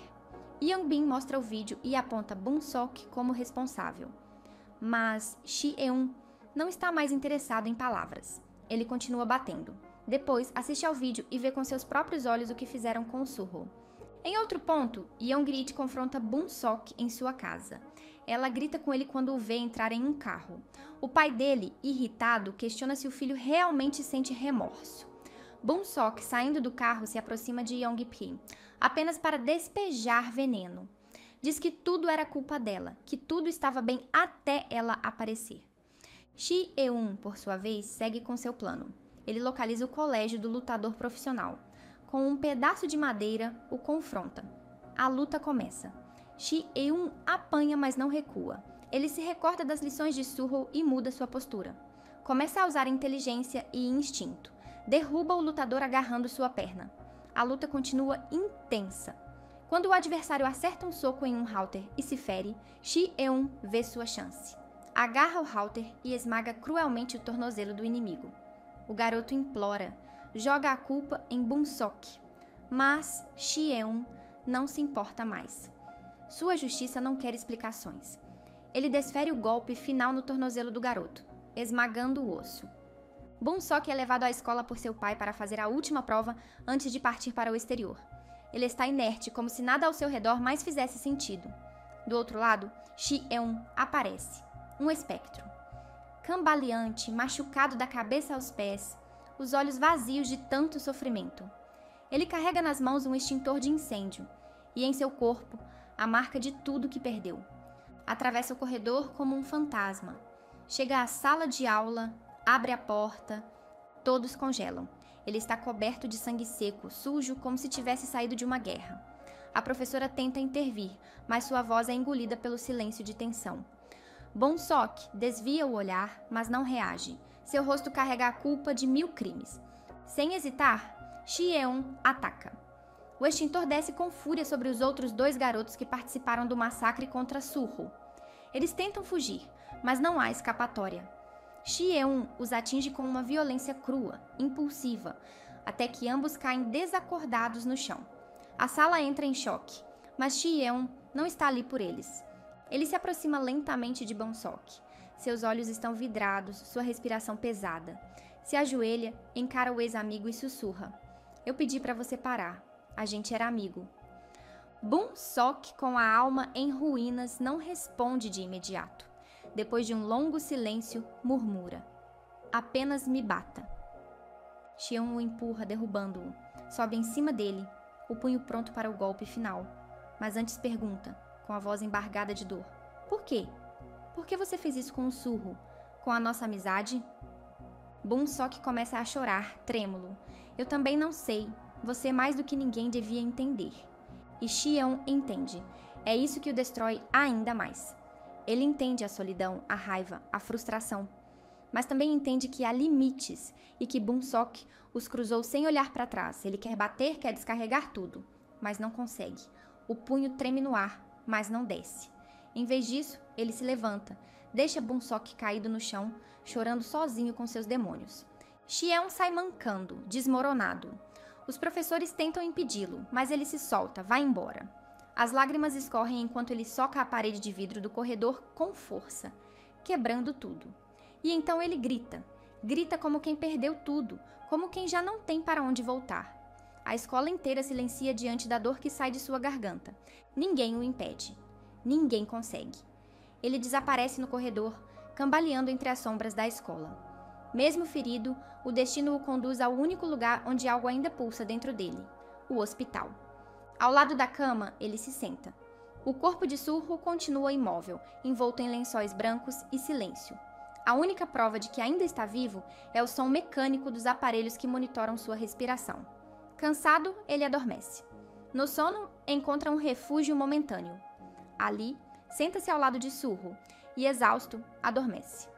Yeong-bin mostra o vídeo e aponta Bun-sok como responsável. Mas Shi-eun não está mais interessado em palavras. Ele continua batendo. Depois, assiste ao vídeo e vê com seus próprios olhos o que fizeram com o Surro. Em outro ponto, Yeong-ri confronta Bun-sok em sua casa. Ela grita com ele quando o vê entrar em um carro. O pai dele, irritado, questiona se o filho realmente sente remorso. Bun-sok, saindo do carro, se aproxima de Yeong-ri, apenas para despejar veneno. Diz que tudo era culpa dela, que tudo estava bem até ela aparecer. Shi-eun, por sua vez, segue com seu plano. Ele localiza o colégio do lutador profissional. Com um pedaço de madeira, o confronta. A luta começa. Shi-eun apanha, mas não recua. Ele se recorda das lições de Surro e muda sua postura. Começa a usar inteligência e instinto. Derruba o lutador agarrando sua perna. A luta continua intensa. Quando o adversário acerta um soco em um halter e se fere, Shi-eun vê sua chance. Agarra o halter e esmaga cruelmente o tornozelo do inimigo. O garoto implora, joga a culpa em Bun-sok. Mas Shi-eun não se importa mais. Sua justiça não quer explicações. Ele desfere o golpe final no tornozelo do garoto, esmagando o osso. Bun-sok é levado à escola por seu pai para fazer a última prova antes de partir para o exterior. Ele está inerte, como se nada ao seu redor mais fizesse sentido. Do outro lado, Shi-eun aparece. Um espectro. cambaleante, machucado da cabeça aos pés, os olhos vazios de tanto sofrimento. Ele carrega nas mãos um extintor de incêndio e em seu corpo a marca de tudo que perdeu. Atravessa o corredor como um fantasma. Chega à sala de aula, abre a porta, todos congelam. Ele está coberto de sangue seco, sujo, como se tivesse saído de uma guerra. A professora tenta intervir, mas sua voz é engolida pelo silêncio de tensão. Bonsok desvia o olhar, mas não reage. Seu rosto carrega a culpa de 1000 crimes. Sem hesitar, Chieon ataca. O extintor desce com fúria sobre os outros 2 garotos que participaram do massacre contra Surro. Eles tentam fugir, mas não há escapatória. Chieon os atinge com uma violência crua, impulsiva, até que ambos caem desacordados no chão. A sala entra em choque, mas Chieon não está ali por eles. Ele se aproxima lentamente de Bonsok. Seus olhos estão vidrados, sua respiração pesada. Se ajoelha, encara o ex-amigo e sussurra: "Eu pedi para você parar. A gente era amigo." Bonsok, com a alma em ruínas, não responde de imediato. Depois de um longo silêncio, murmura: "Apenas me bata." Chieon o empurra, derrubando-o. Sobe em cima dele, o punho pronto para o golpe final. Mas antes pergunta, com a voz embargada de dor: "Por quê? Por que você fez isso com o Surro? Com a nossa amizade?" Bonsok começa a chorar, trêmulo. "Eu também não sei. Você mais do que ninguém devia entender." E Chieon entende. É isso que o destrói ainda mais. Ele entende a solidão, a raiva, a frustração. Mas também entende que há limites e que Bonsok os cruzou sem olhar para trás. Ele quer bater, quer descarregar tudo, mas não consegue. O punho treme no ar, mas não desce. Em vez disso, ele se levanta, deixa Bonsok caído no chão, chorando sozinho com seus demônios. Chieon sai mancando, desmoronado. Os professores tentam impedi-lo, mas ele se solta, vai embora. As lágrimas escorrem enquanto ele soca a parede de vidro do corredor com força, quebrando tudo. E então ele grita. Grita como quem perdeu tudo, como quem já não tem para onde voltar. A escola inteira silencia diante da dor que sai de sua garganta. Ninguém o impede. Ninguém consegue. Ele desaparece no corredor, cambaleando entre as sombras da escola. Mesmo ferido, o destino o conduz ao único lugar onde algo ainda pulsa dentro dele: o hospital. Ao lado da cama, ele se senta. O corpo de Surro continua imóvel, envolto em lençóis brancos e silêncio. A única prova de que ainda está vivo é o som mecânico dos aparelhos que monitoram sua respiração. Cansado, ele adormece. No sono, encontra um refúgio momentâneo. Ali, senta-se ao lado de Surro e, exausto, adormece.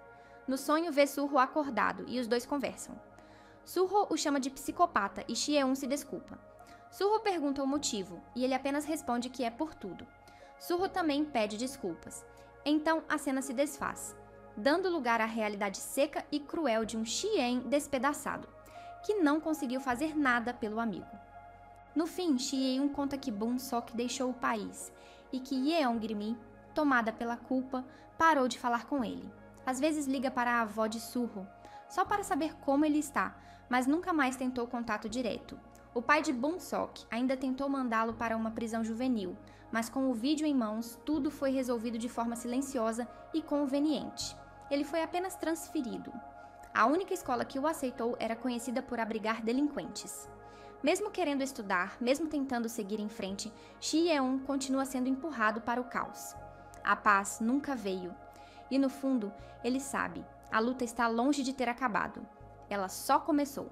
No sonho, vê Surro acordado e os dois conversam. Surro o chama de psicopata e Chieon se desculpa. Surro pergunta o motivo e ele apenas responde que é por tudo. Surro também pede desculpas. Então a cena se desfaz, dando lugar à realidade seca e cruel de um Chien despedaçado, que não conseguiu fazer nada pelo amigo. No fim, Chieon conta que Bonsok deixou o país e que Yeongrimi, tomada pela culpa, parou de falar com ele. Às vezes liga para a avó de Surro, só para saber como ele está, mas nunca mais tentou contato direto. O pai de Bonsok ainda tentou mandá-lo para uma prisão juvenil, mas com o vídeo em mãos, tudo foi resolvido de forma silenciosa e conveniente. Ele foi apenas transferido. A única escola que o aceitou era conhecida por abrigar delinquentes. Mesmo querendo estudar, mesmo tentando seguir em frente, Chieon continua sendo empurrado para o caos. A paz nunca veio. E no fundo, ele sabe, a luta está longe de ter acabado. Ela só começou.